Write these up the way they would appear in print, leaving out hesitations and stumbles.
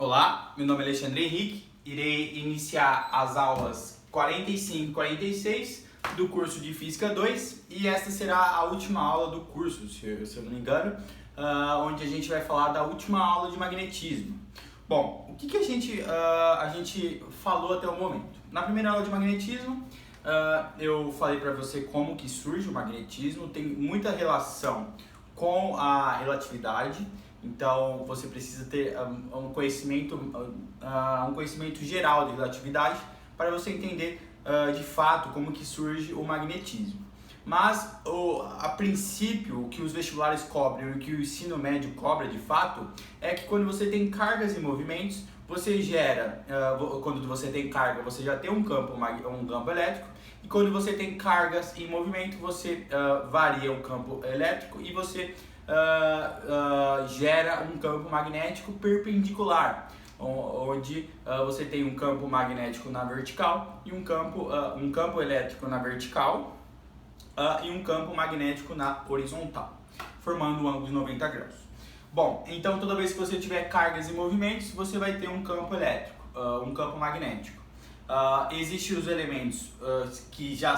Olá, meu nome é Alexandre Henrique, irei iniciar as aulas 45 e 46 do curso de Física 2 e esta será a última aula do curso, se eu não me engano, onde a gente vai falar da última aula de magnetismo. Bom, o que a gente falou até o momento? Na primeira aula de magnetismo, eu falei para você como que surge o magnetismo, tem muita relação com a relatividade. Então você precisa ter um conhecimento geral de relatividade para você entender de fato como que surge o magnetismo. Mas a princípio o que os vestibulares cobram e o que o ensino médio cobra de fato é que quando você tem cargas e movimentos, você gera, quando você tem carga, você já tem um campo elétrico, e quando você tem cargas em movimento, você varia o campo elétrico e você gera um campo magnético perpendicular, onde você tem um campo magnético na vertical e um campo elétrico na vertical e um campo magnético na horizontal, formando um ângulo de 90 graus. Bom, então toda vez que você tiver cargas e movimentos, você vai ter um campo elétrico, um campo magnético. Existem os elementos que já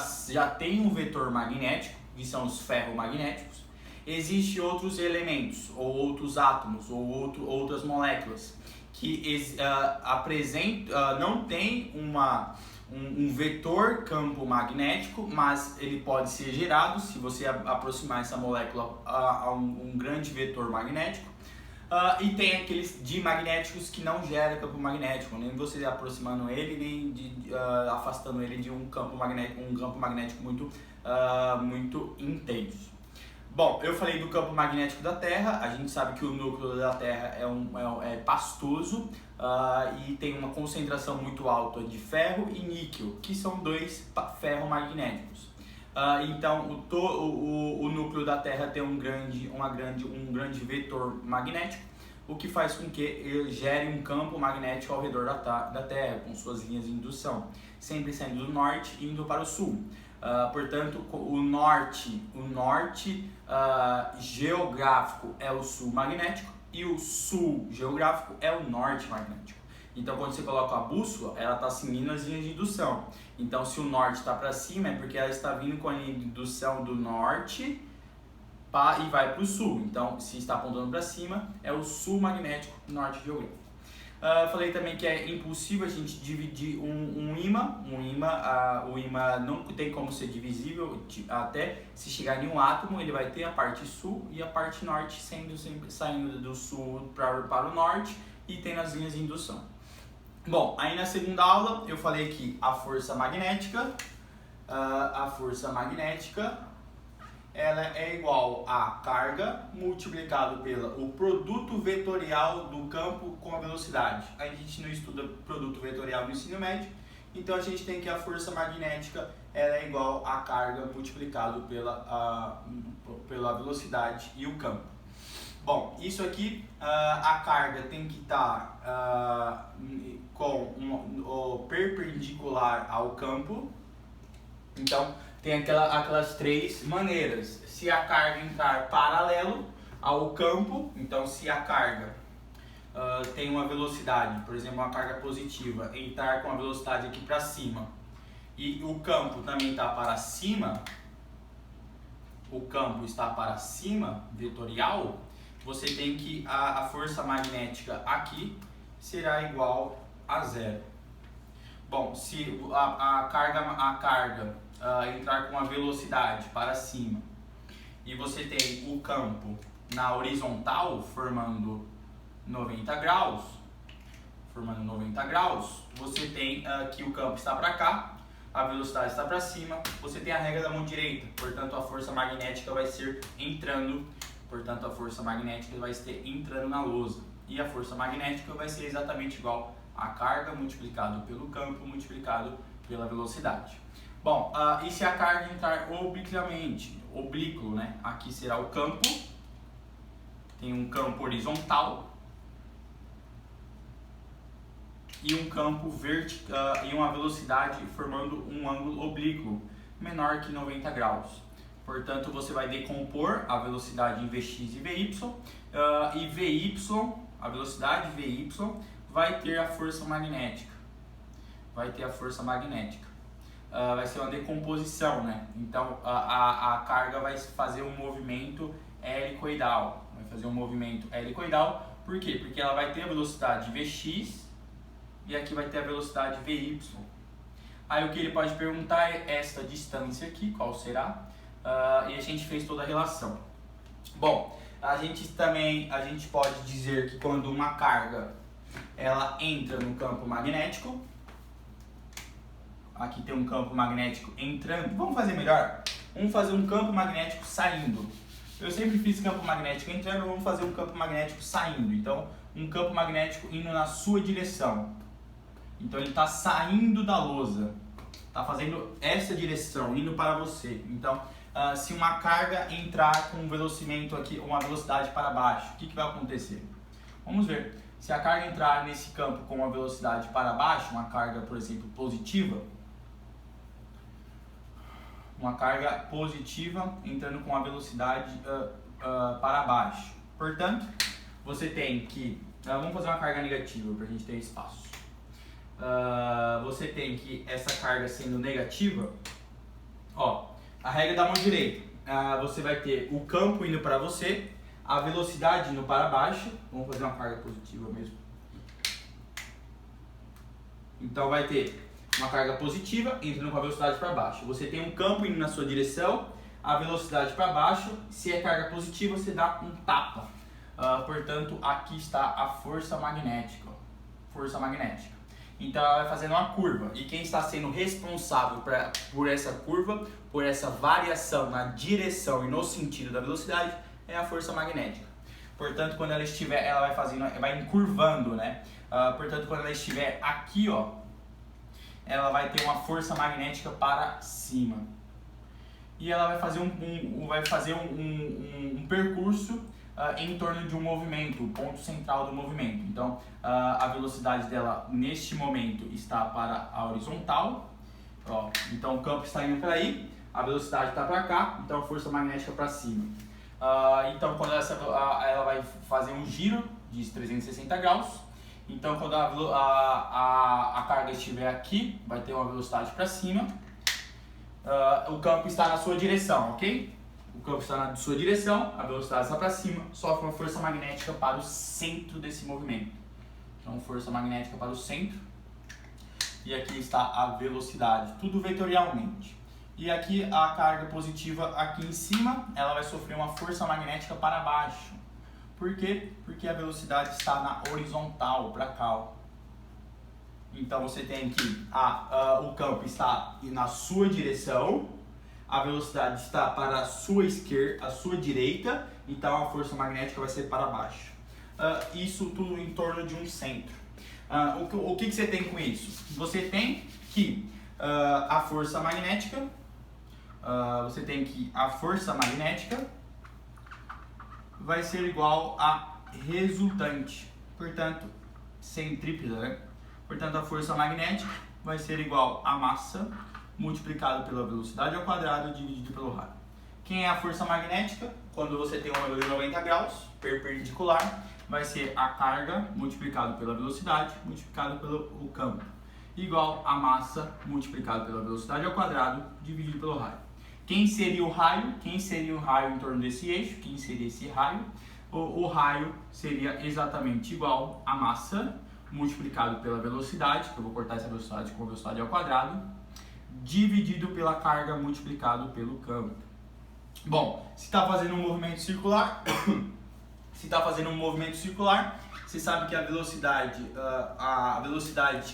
têm um vetor magnético, que são os ferromagnéticos. Existem outros elementos, ou outros átomos, ou outras moléculas que não tem um vetor campo magnético, mas ele pode ser gerado se você aproximar essa molécula a um grande vetor magnético. E tem aqueles dimagnéticos que não geram campo magnético, nem você aproximando ele, nem afastando ele de um campo magnético muito intenso. Bom, eu falei do campo magnético da Terra. A gente sabe que o núcleo da Terra é pastoso e tem uma concentração muito alta de ferro e níquel, que são dois ferromagnéticos. Então, o núcleo da Terra tem um grande vetor magnético, o que faz com que ele gere um campo magnético ao redor da Terra, com suas linhas de indução, sempre saindo do norte e indo para o sul. Portanto, o norte geográfico é o sul magnético e o sul geográfico é o norte magnético. Então, quando você coloca a bússola, ela está seguindo as linhas de indução. Então, se o norte está para cima, é porque ela está vindo com a linha de indução do norte e vai para o sul. Então, se está apontando para cima, é o sul magnético, norte geográfico. Falei também que é impossível a gente dividir um ímã. O ímã não tem como ser divisível, até se chegar em um átomo, ele vai ter a parte sul e a parte norte saindo do sul para o norte e tendo as linhas de indução. Bom, aí na segunda aula eu falei que a força magnética ela é igual a carga multiplicado pelo produto vetorial do campo com a velocidade. A gente não estuda produto vetorial no ensino médio, então a gente tem que a força magnética ela é igual a carga multiplicado pela velocidade e o campo. Bom, isso aqui, a carga tem que estar perpendicular ao campo. Então, tem aquelas três maneiras. Se a carga entrar paralelo ao campo, então se a carga tem uma velocidade, por exemplo, uma carga positiva, entrar com a velocidade aqui para cima, e o campo também está para cima, vetorial, você tem que a força magnética aqui será igual a zero. Bom, se a carga entrar com a velocidade para cima e você tem o campo na horizontal formando 90 graus, você tem que o campo está para cá, a velocidade está para cima, você tem a regra da mão direita, portanto a força magnética vai ser entrando na lousa, e a força magnética vai ser exatamente igual a carga multiplicado pelo campo multiplicado pela velocidade. Bom, e se a carga entrar oblíquo, né? Aqui será o campo, tem um campo horizontal e um campo vertical e uma velocidade formando um ângulo oblíquo menor que 90 graus. Portanto, você vai decompor a velocidade em Vx e Vy, e Vy, a velocidade Vy vai ter a força magnética. Vai ter a força magnética. Vai ser uma decomposição, né? Então a carga vai fazer um movimento helicoidal. Vai fazer um movimento helicoidal. Por quê? Porque ela vai ter a velocidade Vx e aqui vai ter a velocidade Vy. Aí o que ele pode perguntar é esta distância aqui, qual será? E a gente fez toda a relação. Bom, a gente pode dizer que quando uma carga ela entra no campo magnético, aqui tem um campo magnético entrando, vamos fazer melhor? Vamos fazer um campo magnético saindo. Eu sempre fiz campo magnético entrando, vamos fazer um campo magnético saindo. Então, um campo magnético indo na sua direção. Então, ele está saindo da lousa, está fazendo essa direção, indo para você. Então, se uma carga entrar com um velocidade aqui, uma velocidade para baixo, o que vai acontecer? Vamos ver. Se a carga entrar nesse campo com uma velocidade para baixo, uma carga, por exemplo, positiva, uma carga positiva entrando com a velocidade para baixo. Portanto, você tem que... vamos fazer uma carga negativa para a gente ter espaço. Você tem que essa carga sendo negativa, ó, a regra da mão direita, você vai ter o campo indo para você, a velocidade indo para baixo. Vamos fazer uma carga positiva mesmo. Então vai ter uma carga positiva entrando com a velocidade para baixo. Você tem um campo indo na sua direção, a velocidade para baixo. Se é carga positiva, você dá um tapa. Portanto, aqui está a força magnética. Força magnética. Então ela vai fazendo uma curva. E quem está sendo responsável por essa curva, por essa variação na direção e no sentido da velocidade, é a força magnética. Portanto, quando ela estiver, ela vai encurvando, né? Portanto, quando ela estiver aqui, ó, ela vai ter uma força magnética para cima. E ela vai fazer um percurso em torno de um movimento, o ponto central do movimento. Então, a velocidade dela neste momento está para a horizontal. Ó, então, o campo está indo para aí, a velocidade está para cá, então a força magnética para cima. Então, quando ela vai fazer um giro de 360 graus. Então, quando a carga estiver aqui, vai ter uma velocidade para cima. O campo está na sua direção, ok? O campo está na sua direção, a velocidade está para cima, sofre uma força magnética para o centro desse movimento. Então, força magnética para o centro. E aqui está a velocidade, tudo vetorialmente. E aqui a carga positiva aqui em cima, ela vai sofrer uma força magnética para baixo. Por quê? Porque a velocidade está na horizontal, para cá. Ó. Então você tem que o campo está na sua direção, a velocidade está para a sua esquerda, a sua direita, então a força magnética vai ser para baixo. Isso tudo em torno de um centro. O que você tem com isso? Você tem que a força magnética, vai ser igual a resultante, portanto, centrípeta, né? Portanto, a força magnética vai ser igual a massa multiplicado pela velocidade ao quadrado dividido pelo raio. Quem é a força magnética? Quando você tem um ângulo de 90 graus perpendicular, vai ser a carga multiplicado pela velocidade multiplicado pelo campo, igual a massa multiplicado pela velocidade ao quadrado dividido pelo raio. Quem seria o raio? Quem seria o raio em torno desse eixo? Quem seria esse raio? O raio seria exatamente igual a massa multiplicado pela velocidade, que eu vou cortar essa velocidade com a velocidade ao quadrado, dividido pela carga multiplicado pelo campo. Bom, se está fazendo um movimento circular, você sabe que a velocidade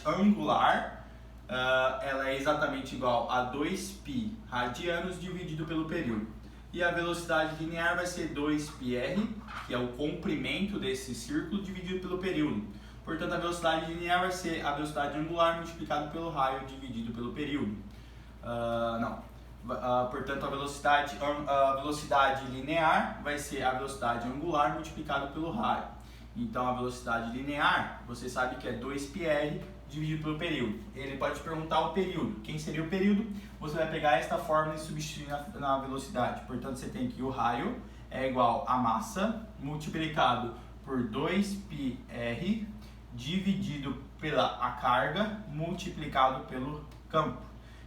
angular, ela é exatamente igual a 2π radianos dividido pelo período. E a velocidade linear vai ser 2πr, que é o comprimento desse círculo, dividido pelo período. Portanto, a velocidade linear vai ser a velocidade angular multiplicado pelo raio dividido pelo período. Portanto, a velocidade linear vai ser a velocidade angular multiplicado pelo raio. Então, a velocidade linear, você sabe que é 2πr dividido pelo período. Ele pode te perguntar o período. Quem seria o período? Você vai pegar esta fórmula e substituir na velocidade. Portanto, você tem que o raio é igual a massa multiplicado por 2πr dividido pela a carga multiplicado pelo campo.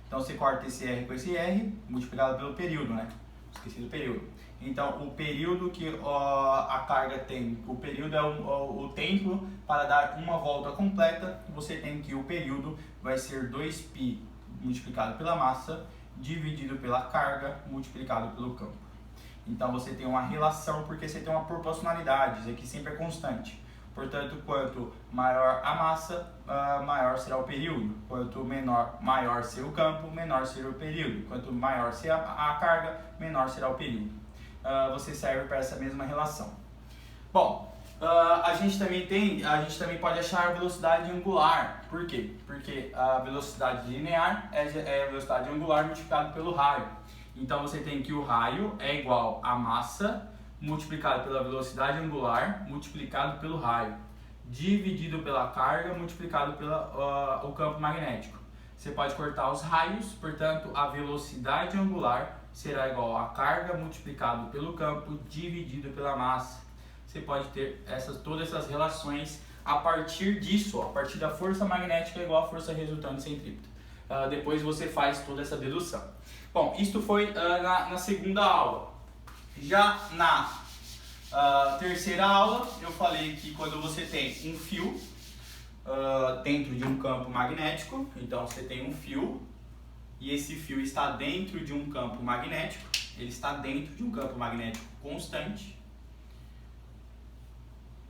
Então você corta esse R com esse R multiplicado pelo período, né? Esqueci do período. Então o período que a carga tem, o período é o tempo para dar uma volta completa. Você tem que o período vai ser 2π multiplicado pela massa dividido pela carga multiplicado pelo campo. Então você tem uma relação porque você tem uma proporcionalidade, isso aqui sempre é constante. Portanto, quanto maior a massa, maior será o período. Quanto maior ser o campo, menor será o período. Quanto maior ser a carga, menor será o período. Você serve para essa mesma relação. Bom, a gente também pode achar a velocidade angular. Por quê? Porque a velocidade linear é a velocidade angular multiplicado pelo raio. Então você tem que o raio é igual a massa multiplicado pela velocidade angular multiplicado pelo raio, dividido pela carga multiplicado pelo o campo magnético. Você pode cortar os raios, portanto a velocidade angular será igual a carga multiplicado pelo campo dividido pela massa. Você pode ter todas essas relações a partir disso, a partir da força magnética igual à força resultante centrípeta. Depois você faz toda essa dedução. Bom, isto foi na segunda aula. Já na terceira aula, eu falei que quando você tem um fio dentro de um campo magnético, então você tem um fio e esse fio está dentro de um campo magnético, ele está dentro de um campo magnético constante,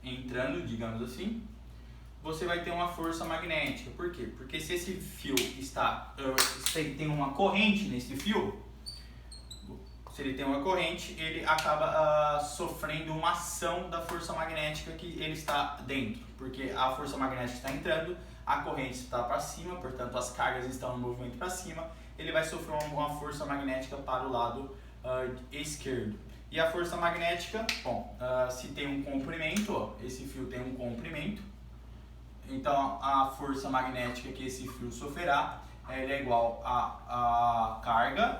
entrando, digamos assim, você vai ter uma força magnética. Por quê? Porque se esse fio tem uma corrente nesse fio, se ele tem uma corrente, ele acaba sofrendo uma ação da força magnética que ele está dentro, porque a força magnética está entrando, a corrente está para cima, portanto as cargas estão no movimento para cima, ele vai sofrer uma força magnética para o lado esquerdo. E a força magnética, bom, se tem um comprimento, esse fio tem um comprimento, então a força magnética que esse fio sofrerá é igual a carga,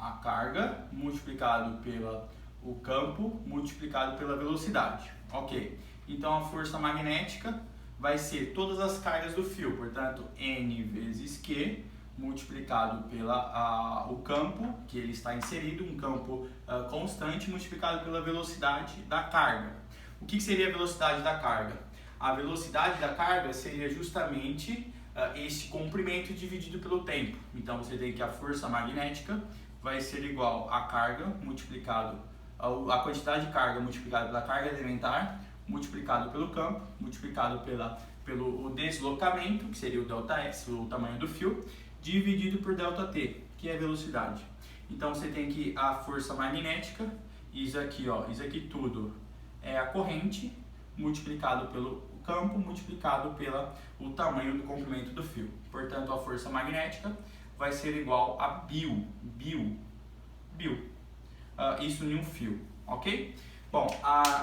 a carga multiplicado pelo campo multiplicado pela velocidade. Ok, então a força magnética vai ser todas as cargas do fio, portanto N vezes Q multiplicado pelo campo que ele está inserido, um campo constante multiplicado pela velocidade da carga. O que seria a velocidade da carga? A velocidade da carga seria justamente esse comprimento dividido pelo tempo. Então você tem que a força magnética vai ser igual a carga multiplicado, a quantidade de carga multiplicada pela carga elementar, multiplicado pelo campo, multiplicado pelo deslocamento, que seria o ΔS, o tamanho do fio, dividido por ΔT, que é a velocidade. Então você tem que a força magnética, isso aqui tudo é a corrente, multiplicado pelo campo, multiplicado pelo tamanho do comprimento do fio. Portanto, a força magnética vai ser igual a Biu. Isso em um fio, ok? Bom,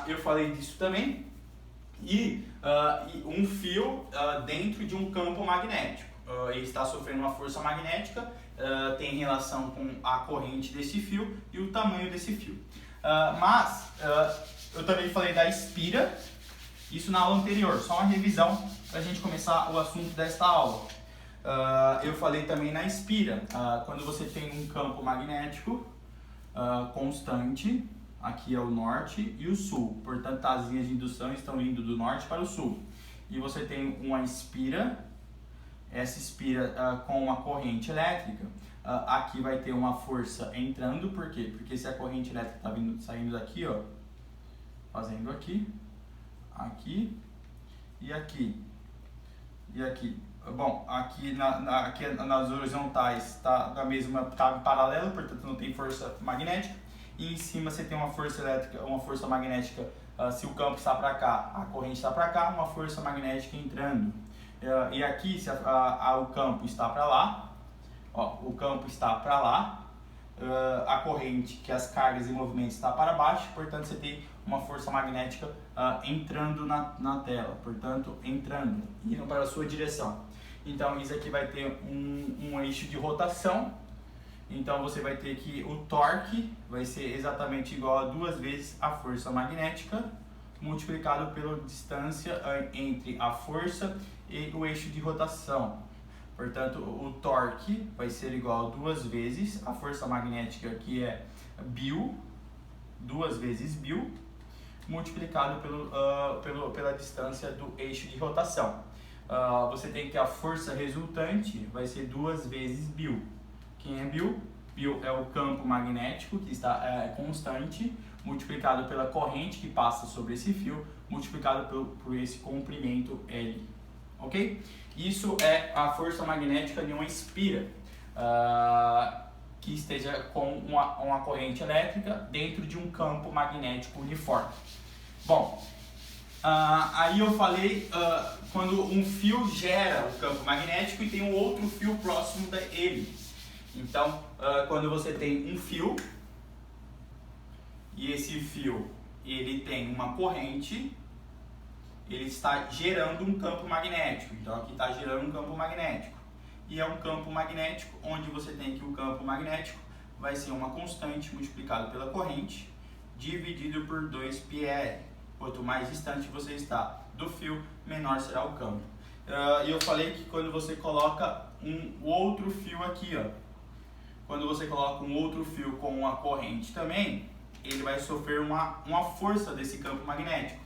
eu falei disso também. E um fio dentro de um campo magnético. Ele está sofrendo uma força magnética, tem relação com a corrente desse fio e o tamanho desse fio. Mas eu também falei da espira, isso na aula anterior, só uma revisão para a gente começar o assunto desta aula. Eu falei também na espira, quando você tem um campo magnético constante, aqui é o norte e o sul, portanto as linhas de indução estão indo do norte para o sul. E você tem uma espira, essa espira com uma corrente elétrica, aqui vai ter uma força entrando, por quê? Porque se a corrente elétrica está saindo daqui, fazendo aqui e aqui. Bom, aqui nas horizontais está em paralelo, portanto não tem força magnética. E em cima você tem uma força elétrica, uma força magnética, se o campo está para cá, a corrente está para cá, uma força magnética entrando. E aqui se o campo está para lá, o campo está para lá, a corrente, que as cargas e movimentos está para baixo, portanto você tem uma força magnética entrando na tela, portanto entrando, indo para a sua direção. Então isso aqui vai ter um eixo de rotação, então você vai ter que o torque vai ser exatamente igual a 2 vezes a força magnética multiplicado pela distância entre a força e o eixo de rotação. Portanto, o torque vai ser igual a 2 vezes a força magnética, que é Biu, 2 vezes Biu, multiplicado pela distância do eixo de rotação. Você tem que a força resultante vai ser 2 vezes Biu. Quem é Biu? Biu é o campo magnético que está constante, multiplicado pela corrente que passa sobre esse fio, multiplicado por esse comprimento L. Ok? Isso é a força magnética de uma espira que esteja com uma corrente elétrica dentro de um campo magnético uniforme. Bom, aí eu falei quando um fio gera o campo magnético e tem um outro fio próximo dele. Então, quando você tem um fio e esse fio ele tem uma corrente, ele está gerando um campo magnético. Então aqui está gerando um campo magnético. E é um campo magnético onde você tem que o campo magnético vai ser uma constante multiplicado pela corrente dividido por 2πr. Quanto mais distante você está do fio, menor será o campo. E eu falei que quando você coloca um outro fio aqui, ó, quando você coloca um outro fio com uma corrente também, ele vai sofrer uma força desse campo magnético.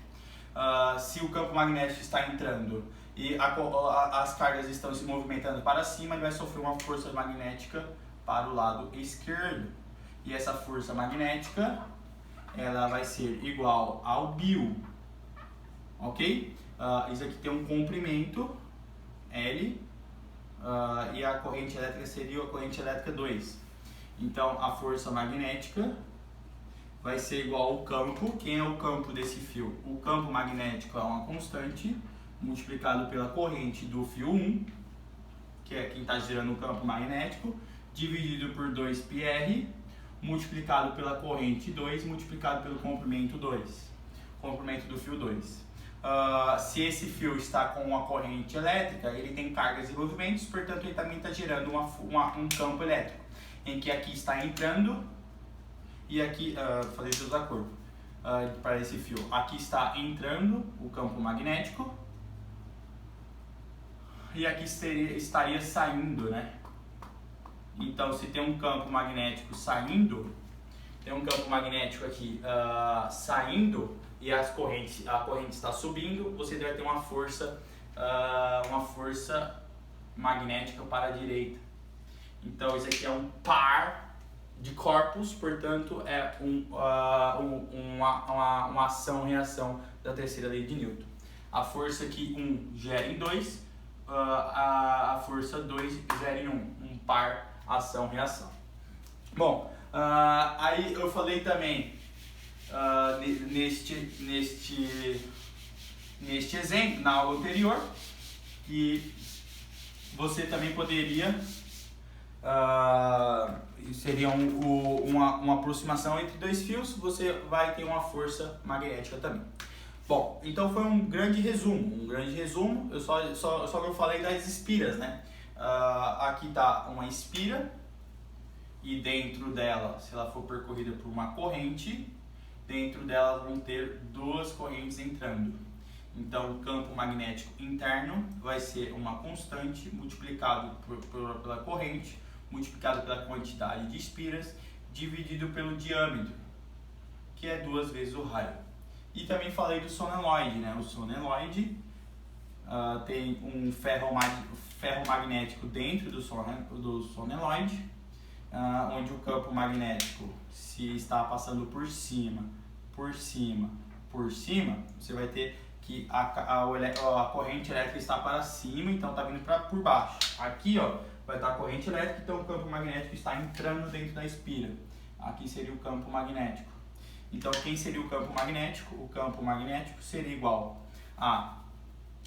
Se o campo magnético está entrando e as cargas estão se movimentando para cima, ele vai sofrer uma força magnética para o lado esquerdo. E essa força magnética, ela vai ser igual ao Biu, ok? Isso aqui tem um comprimento L e a corrente elétrica seria a corrente elétrica 2. Então a força magnética vai ser igual ao campo. Quem é o campo desse fio? O campo magnético é uma constante multiplicado pela corrente do fio 1, que é quem está gerando o campo magnético, dividido por 2πr, multiplicado pela corrente 2, multiplicado pelo comprimento 2, comprimento do fio 2. Se esse fio está com uma corrente elétrica, ele tem cargas e movimentos, portanto ele também está gerando um campo elétrico, em que aqui está entrando e aqui, fazer isso de acordo para esse fio. Aqui está entrando o campo magnético e aqui estaria saindo, né? Então, se tem um campo magnético saindo, tem um campo magnético aqui saindo e a corrente está subindo, você deve ter uma força magnética para a direita. Então, isso aqui é um par de corpos, portanto é uma ação-reação da terceira lei de Newton. A força que 1 gera em 2, a força 2 gera em 1, um par ação-reação. Bom, aí eu falei também neste exemplo, na aula anterior, que você também poderia seria uma aproximação entre dois fios, você vai ter uma força magnética também. Bom, então foi um grande resumo, eu só que eu falei das espiras, né? Aqui está uma espira e dentro dela, se ela for percorrida por uma corrente, dentro dela vão ter duas correntes entrando. Então o campo magnético interno vai ser uma constante multiplicado pela corrente, multiplicado pela quantidade de espiras, dividido pelo diâmetro, que é 2 vezes o raio. E também falei do solenoide, né? O solenoide tem um ferro magnético dentro do solenoide, onde o campo magnético, se está passando por cima, você vai ter que a corrente elétrica está para cima, então está vindo por baixo. Aqui, ó, vai estar a corrente elétrica, então o campo magnético está entrando dentro da espira. Aqui seria o campo magnético. Então, quem seria o campo magnético? O campo magnético seria igual a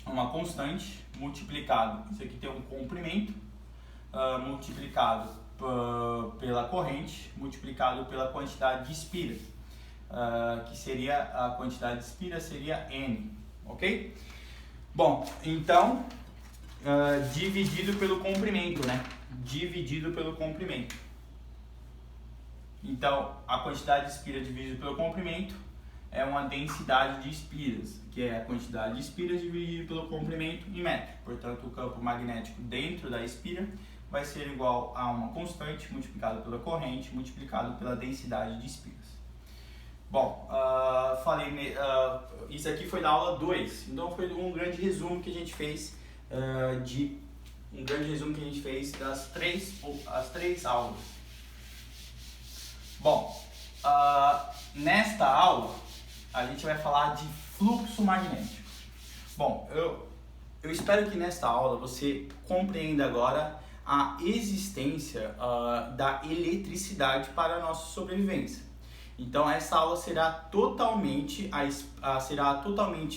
uma constante multiplicado, isso aqui tem um comprimento, multiplicado pela corrente, multiplicado pela quantidade de espira, que seria a quantidade de espira seria N, ok? Bom, então, dividido pelo comprimento, né? Dividido pelo comprimento. Então, a quantidade de espira dividido pelo comprimento é uma densidade de espiras, que é a quantidade de espiras dividido pelo comprimento em metro. Portanto, o campo magnético dentro da espira vai ser igual a uma constante multiplicado pela corrente multiplicado pela densidade de espiras. Bom, isso aqui foi da aula 2, então foi um grande resumo que a gente fez das três aulas. Bom, nesta aula a gente vai falar de fluxo magnético. Bom, eu espero que nesta aula você compreenda agora a existência da eletricidade para a nossa sobrevivência. Então essa aula será totalmente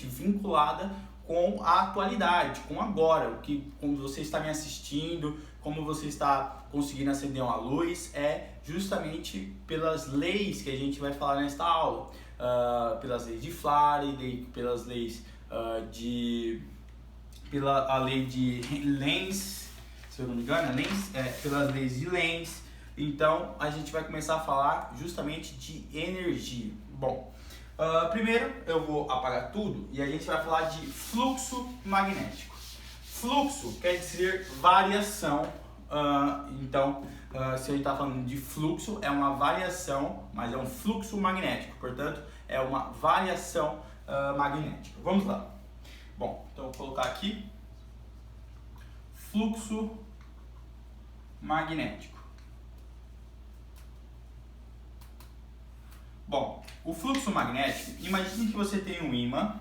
vinculada com a atualidade, com agora, como você está me assistindo, como você está conseguindo acender uma luz, é justamente pelas leis que a gente vai falar nesta aula, pelas leis de Faraday, pelas leis pela lei de Lenz, se eu não me engano, pelas leis de Lenz. Então a gente vai começar a falar justamente de energia. Bom, primeiro eu vou apagar tudo e a gente vai falar de fluxo magnético. Fluxo quer dizer variação. Então, se a gente está falando de fluxo, é uma variação, mas é um fluxo magnético. Portanto, é uma variação magnética. Vamos lá. Bom, então eu vou colocar aqui fluxo magnético. Bom, o fluxo magnético, imagine que você tem um ímã,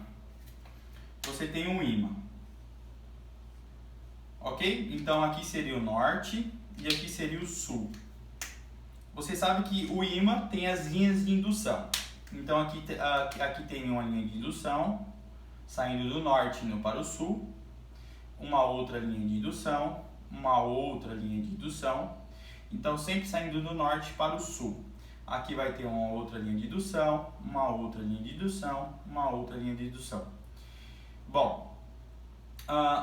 ok? Então aqui seria o norte e aqui seria o sul. Você sabe que o ímã tem as linhas de indução. Então aqui tem uma linha de indução saindo do norte indo para o sul, uma outra linha de indução, uma outra linha de indução. Então sempre saindo do norte para o sul. Aqui vai ter uma outra linha de indução, uma outra linha de indução, uma outra linha de indução. Bom,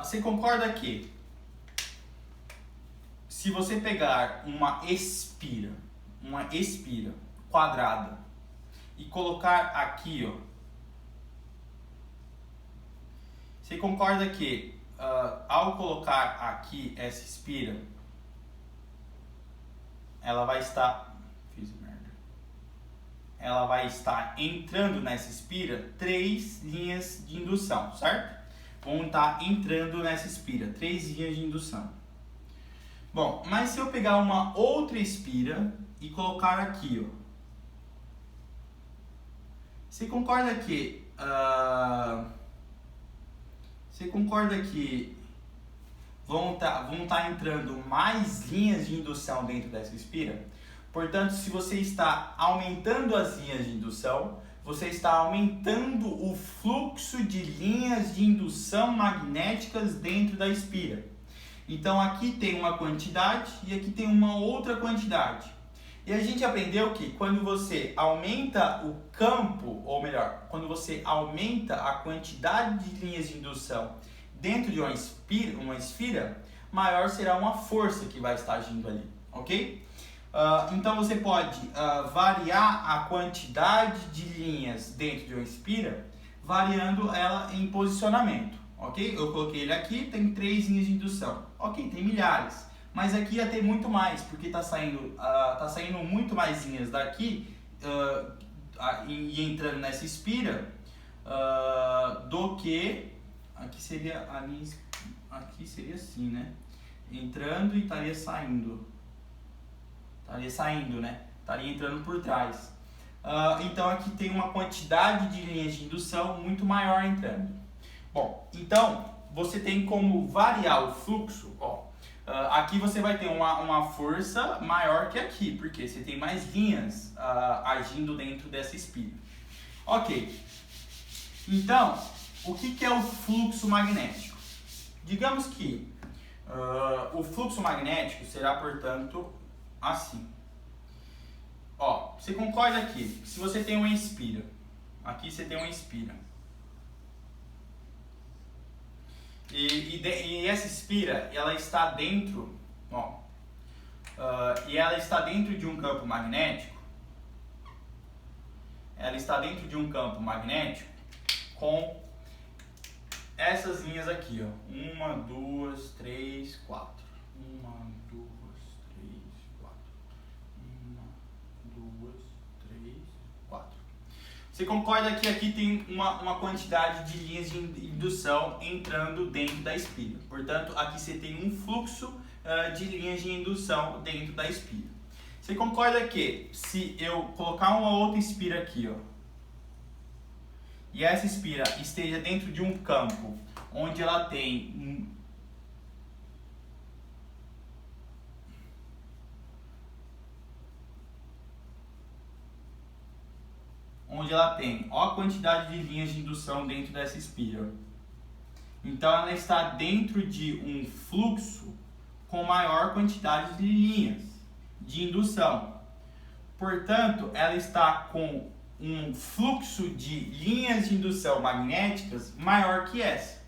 você concorda que se você pegar uma espira quadrada e colocar aqui, você concorda que ao colocar aqui essa espira, ela vai estar entrando nessa espira 3 linhas de indução, certo? Vão estar entrando nessa espira 3 linhas de indução. Bom, mas se eu pegar uma outra espira e colocar aqui, você concorda que vão estar entrando mais linhas de indução dentro dessa espira? Portanto, se você está aumentando as linhas de indução, você está aumentando o fluxo de linhas de indução magnéticas dentro da espira. Então aqui tem uma quantidade e aqui tem uma outra quantidade. E a gente aprendeu que quando você aumenta o campo, ou melhor, quando você aumenta a quantidade de linhas de indução dentro de uma esfera, maior será uma força que vai estar agindo ali, ok? Então você pode variar a quantidade de linhas dentro de uma espira, variando ela em posicionamento, ok? Eu coloquei ele aqui, tem 3 linhas de indução, ok, tem milhares, mas aqui ia ter muito mais, porque está saindo muito mais linhas daqui e entrando nessa espira do que aqui seria a linha, aqui seria assim, né? Entrando e estaria saindo. Né? Estaria entrando por trás. Então aqui tem uma quantidade de linhas de indução muito maior entrando. Bom, então você tem como variar o fluxo. Aqui você vai ter uma força maior que aqui, porque você tem mais linhas agindo dentro dessa espira. Ok. Então, o que é o fluxo magnético? Digamos que o fluxo magnético será, portanto, assim. Você concorda aqui? Se você tem uma espira, aqui você tem uma espira. E essa espira, ela está dentro, e ela está dentro de um campo magnético ela está dentro de um campo magnético com essas linhas aqui, ó. 1, 2, 3, 4. 1, 2, 3, 4. 1, 2, 3, 4. Você concorda que aqui tem uma quantidade de linhas de indução entrando dentro da espira. Portanto, aqui você tem um fluxo de linhas de indução dentro da espira. Você concorda que se eu colocar uma outra espira aqui, ó, e essa espira esteja dentro de um campo onde ela tem ó a quantidade de linhas de indução dentro dessa espira. Então ela está dentro de um fluxo com maior quantidade de linhas de indução. Portanto, ela está com um fluxo de linhas de indução magnéticas maior que essa.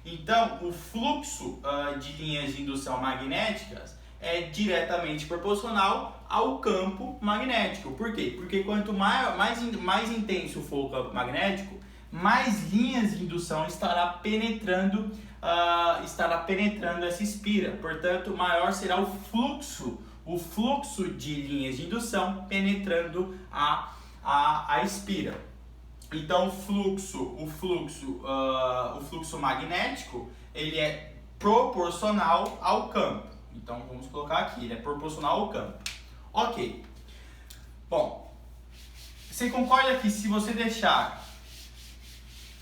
Então, o fluxo de linhas de indução magnéticas é diretamente proporcional ao campo magnético. Por quê? Porque quanto mais intenso for o campo magnético, mais linhas de indução estará penetrando essa espira. Portanto, maior será o fluxo de linhas de indução penetrando a espira. Então, o fluxo magnético, ele é proporcional ao campo. Então, vamos colocar aqui, ele é proporcional ao campo. Ok. Bom, você concorda que se você deixar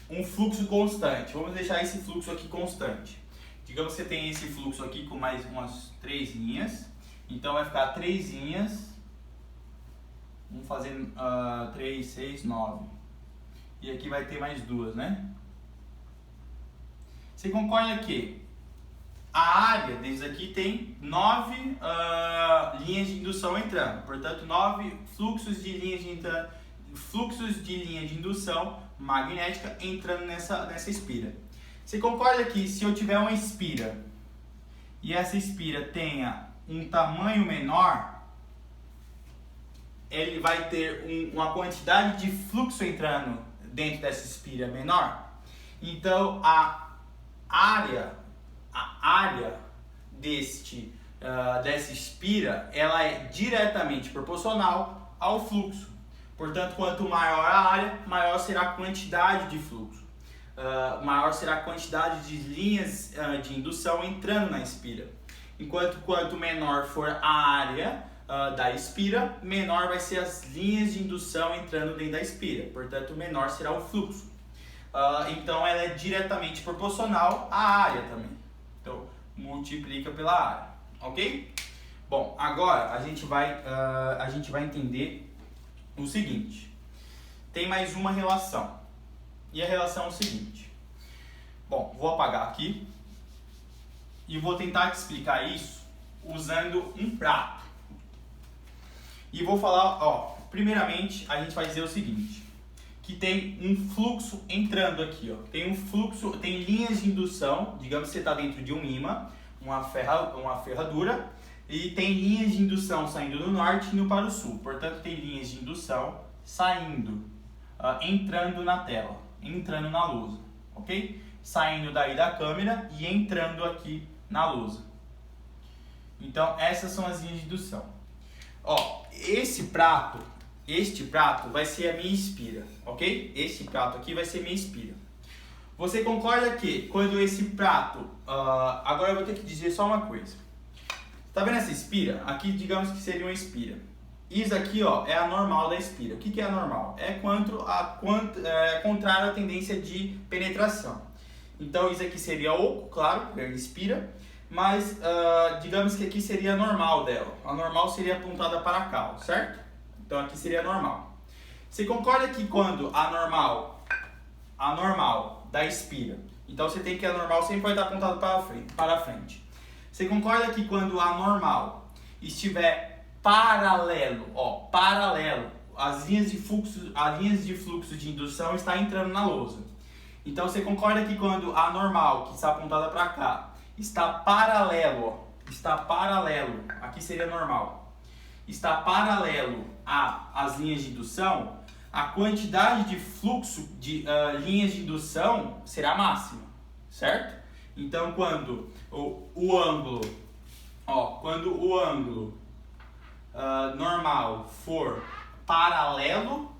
um fluxo constante, vamos deixar esse fluxo aqui constante. Digamos que você tem esse fluxo aqui com mais umas 3 linhas. Então, vai ficar 3 linhas. Vamos fazer 3, 6, 9. E aqui vai ter mais 2, né? Você concorda que a área desses aqui tem 9 linhas de indução entrando. Portanto, 9 fluxos de linha de indução magnética entrando nessa espira. Você concorda que se eu tiver uma espira e essa espira tenha um tamanho menor, ele vai ter uma quantidade de fluxo entrando dentro dessa espira menor? Então, a área dessa espira, ela é diretamente proporcional ao fluxo. Portanto, quanto maior a área, maior será a quantidade de fluxo. Maior será a quantidade de linhas de indução entrando na espira. Enquanto quanto menor for a área da espira, menor vai ser as linhas de indução entrando dentro da espira. Portanto, menor será o fluxo. Então, ela é diretamente proporcional à área também. Então, multiplica pela área, ok? Bom, agora a gente vai entender o seguinte. Tem mais uma relação. E a relação é o seguinte. Bom, vou apagar aqui e vou tentar te explicar isso usando um prato. E vou falar, primeiramente a gente vai dizer o seguinte, que tem um fluxo entrando aqui, tem linhas de indução, digamos que você está dentro de um imã, uma ferradura, e tem linhas de indução saindo do norte e indo para o sul. Portanto, tem linhas de indução saindo, entrando na tela, entrando na lousa, ok? Saindo daí da câmera e entrando aqui na lousa. Então, essas são as linhas de indução. Este prato vai ser a minha espira, ok? Este prato aqui vai ser minha espira. Você concorda que quando esse prato... agora eu vou ter que dizer só uma coisa. Tá vendo essa espira? Aqui, digamos que seria uma espira. Isso aqui, é a normal da espira. O que é a normal? É contrário à tendência de penetração. Então, isso aqui seria oco, claro, porque é espira. Mas, digamos que aqui seria a normal dela. A normal seria apontada para cá, certo? Então, aqui seria a normal. Você concorda que quando a normal da espira, então você tem que a normal sempre vai estar apontada para frente. Você concorda que quando a normal estiver paralelo, as linhas de fluxo de indução está entrando na lousa. Então você concorda que quando a normal, que está apontada para cá, está paralelo, aqui seria normal, está paralelo às linhas de indução, a quantidade de fluxo de linhas de indução será máxima, certo? Então, quando o ângulo normal for paralelo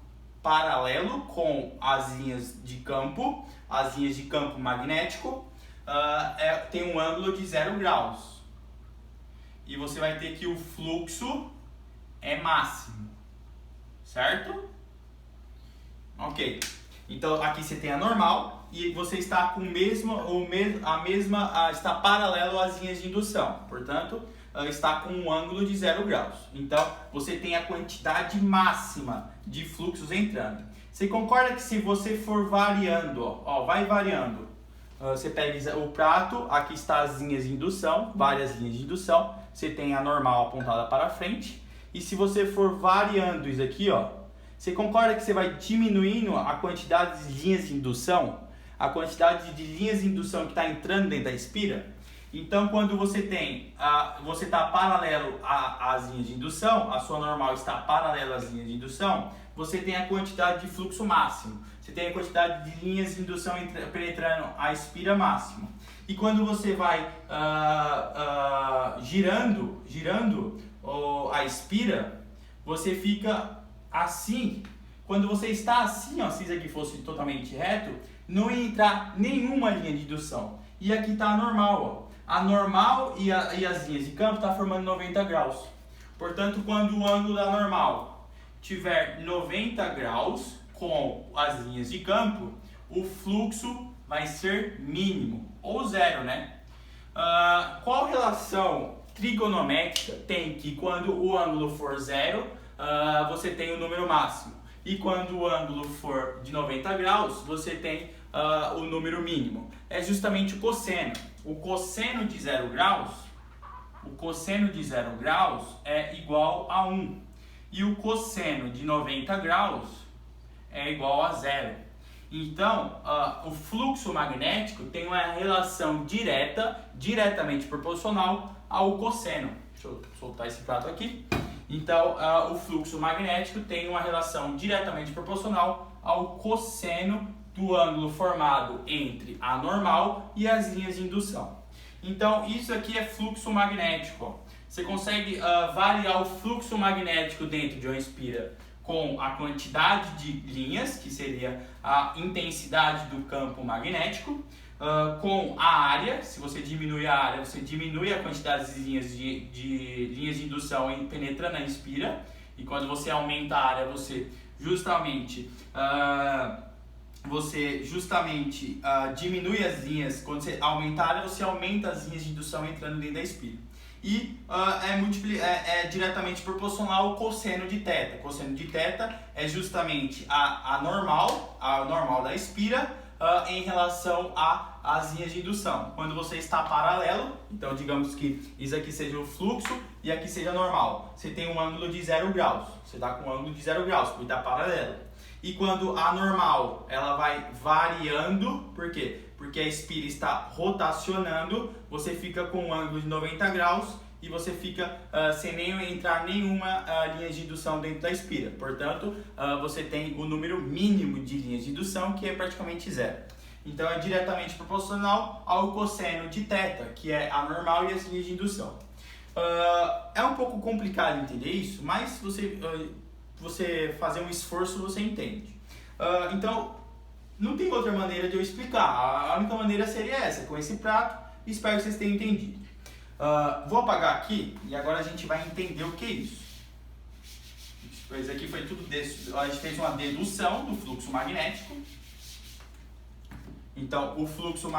com as linhas de campo magnético, tem um ângulo de 0 graus. E você vai ter que o fluxo é máximo, certo? Ok. Então aqui você tem a normal e você está com está paralelo às linhas de indução. Portanto, está com um ângulo de 0 graus. Então, você tem a quantidade máxima de fluxos entrando. Você concorda que se você for variando, vai variando. Você pega o prato, aqui está as linhas de indução, várias linhas de indução. Você tem a normal apontada para frente. E se você for variando isso aqui, você concorda que você vai diminuindo a quantidade de linhas de indução? A quantidade de linhas de indução que está entrando dentro da espira? Então, quando você está paralelo às linhas de indução, a sua normal está paralela às linhas de indução, você tem a quantidade de fluxo máximo. Você tem a quantidade de linhas de indução penetrando a espira máximo. E quando você vai girando a espira, você fica assim. Quando você está assim, se isso aqui fosse totalmente reto, não ia entrar nenhuma linha de indução. E aqui está a normal, A normal e as linhas de campo estão formando 90 graus. Portanto, quando o ângulo da normal tiver 90 graus com as linhas de campo, o fluxo vai ser mínimo, ou zero, né? Qual relação trigonométrica tem que quando o ângulo for zero, você tem o número máximo? E quando o ângulo for de 90 graus, você tem o número mínimo? É justamente o cosseno. O cosseno de 0 graus é igual a 1. E o cosseno de 90 graus é igual a 0. Então, o fluxo magnético tem uma relação diretamente proporcional ao cosseno. Deixa eu soltar esse prato aqui. Então, o fluxo magnético tem uma relação diretamente proporcional ao cosseno do ângulo formado entre a normal e as linhas de indução. Então, isso aqui é fluxo magnético. Você consegue variar o fluxo magnético dentro de uma espira com a quantidade de linhas, que seria a intensidade do campo magnético, com a área. Se você diminui a área, você diminui a quantidade de linhas de indução penetrando na espira. E quando você aumenta a área, você justamente diminui as linhas. Quando você aumenta a área, você aumenta as linhas de indução entrando dentro da espira. E é diretamente proporcional ao cosseno de θ. Cosseno de θ é justamente a normal da espira em relação às linhas de indução. Quando você está paralelo, então digamos que isso aqui seja o fluxo e aqui seja normal. Você tem um ângulo de 0 graus. Você está com um ângulo de 0 graus, porque está paralelo. E quando a normal ela vai variando, por quê? Porque a espira está rotacionando, você fica com um ângulo de 90 graus e você fica sem entrar nenhuma linha de indução dentro da espira. Portanto, você tem o número mínimo de linhas de indução, que é praticamente zero. Então, é diretamente proporcional ao cosseno de θ, que é a normal e as linhas de indução. É um pouco complicado entender isso, mas se você fazer um esforço, você entende. Então, não tem outra maneira de eu explicar. A única maneira seria essa, com esse prato. Espero que vocês tenham entendido. Vou apagar aqui e agora a gente vai entender o que é isso. Isso aqui foi tudo a gente fez uma dedução do fluxo magnético. Então, o fluxo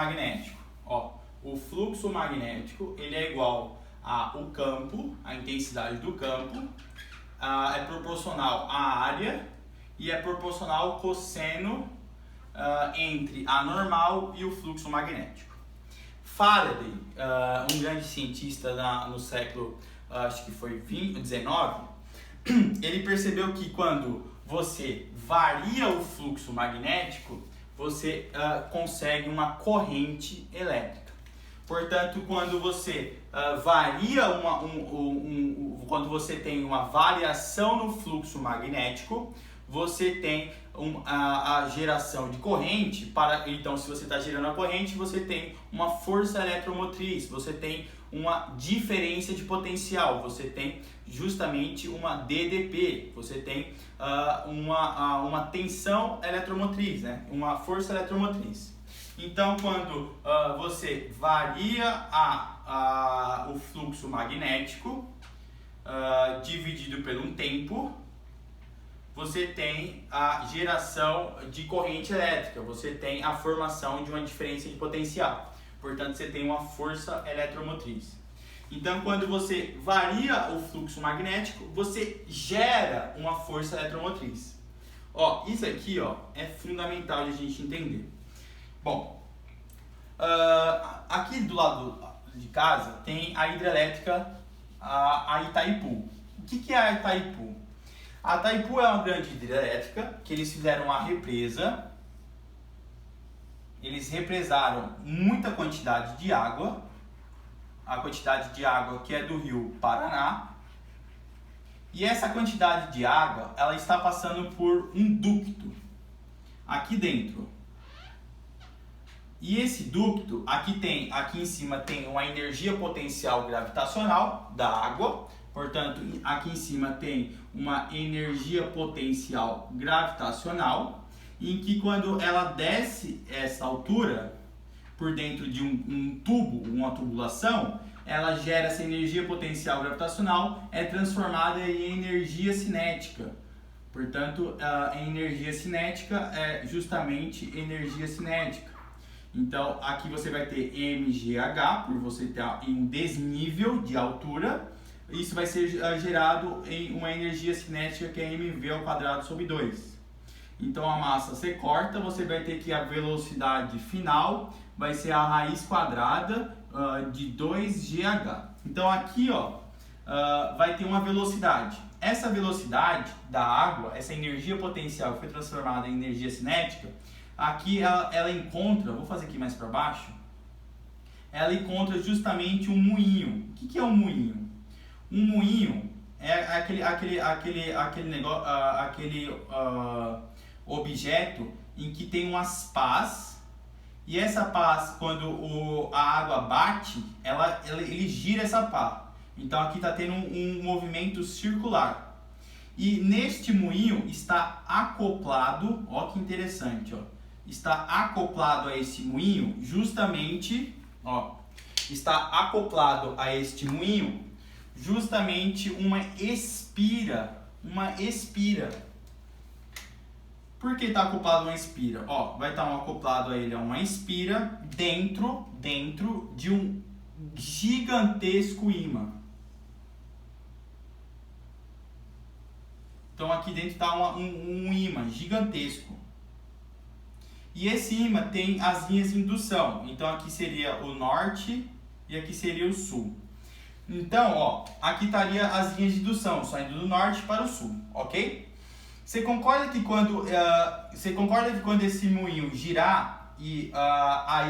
magnético, ele é igual ao campo, a intensidade do campo, é proporcional à área e é proporcional ao cosseno entre a normal e o fluxo magnético. Faraday, um grande cientista no século, acho que foi 19, ele percebeu que quando você varia o fluxo magnético, você consegue uma corrente elétrica. Portanto, quando você quando você tem uma variação no fluxo magnético, você tem a geração de corrente. Então, se você está gerando a corrente, você tem uma força eletromotriz, você tem uma diferença de potencial, você tem justamente uma DDP, você tem uma tensão eletromotriz, né? Uma força eletromotriz. Então, quando você varia o fluxo magnético dividido por um tempo, você tem a geração de corrente elétrica, você tem a formação de uma diferença de potencial. Portanto, você tem uma força eletromotriz. Então, quando você varia o fluxo magnético, você gera uma força eletromotriz. Ó, isso aqui, ó, é fundamental de a gente entender. Bom, aqui do lado de casa tem a hidrelétrica, a Itaipu. O que é a Itaipu? A Itaipu é uma grande hidrelétrica que eles fizeram uma represa. Eles represaram muita quantidade de água, a quantidade de água que é do rio Paraná. E essa quantidade de água, ela está passando por um ducto aqui dentro. E esse ducto, aqui em cima tem uma energia potencial gravitacional da água. Portanto, aqui em cima tem uma energia potencial gravitacional, em que quando ela desce essa altura, por dentro de um tubo, uma tubulação, ela gera essa energia potencial gravitacional, é transformada em energia cinética. Portanto, a energia cinética é justamente energia cinética. Então, aqui você vai ter mgh, por você estar em um desnível de altura. Isso vai ser gerado em uma energia cinética que é mv²/2. Então, a massa você corta, você vai ter que a velocidade final vai ser a raiz quadrada de 2gh. Então, aqui ó, vai ter uma velocidade. Essa velocidade da água, essa energia potencial que foi transformada em energia cinética, aqui ela encontra, vou fazer aqui mais para baixo, ela encontra justamente um moinho. O que é um moinho? Um moinho é aquele negócio, objeto em que tem umas pás, e essa pás, quando a água bate, ele gira essa pá. Então aqui está tendo um movimento circular. E neste moinho está acoplado, ó que interessante, ó, está acoplado a esse moinho justamente, ó, está acoplado a este moinho justamente uma espira. Por que está acoplado a uma espira? Ó, vai estar acoplado a ele a uma espira dentro de um gigantesco ímã. Então aqui dentro está um ímã gigantesco. E esse ímã tem as linhas de indução. Então aqui seria o norte e aqui seria o sul. Então, ó, aqui estaria as linhas de indução, saindo do norte para o sul, ok? Você concorda que quando esse moinho girar e a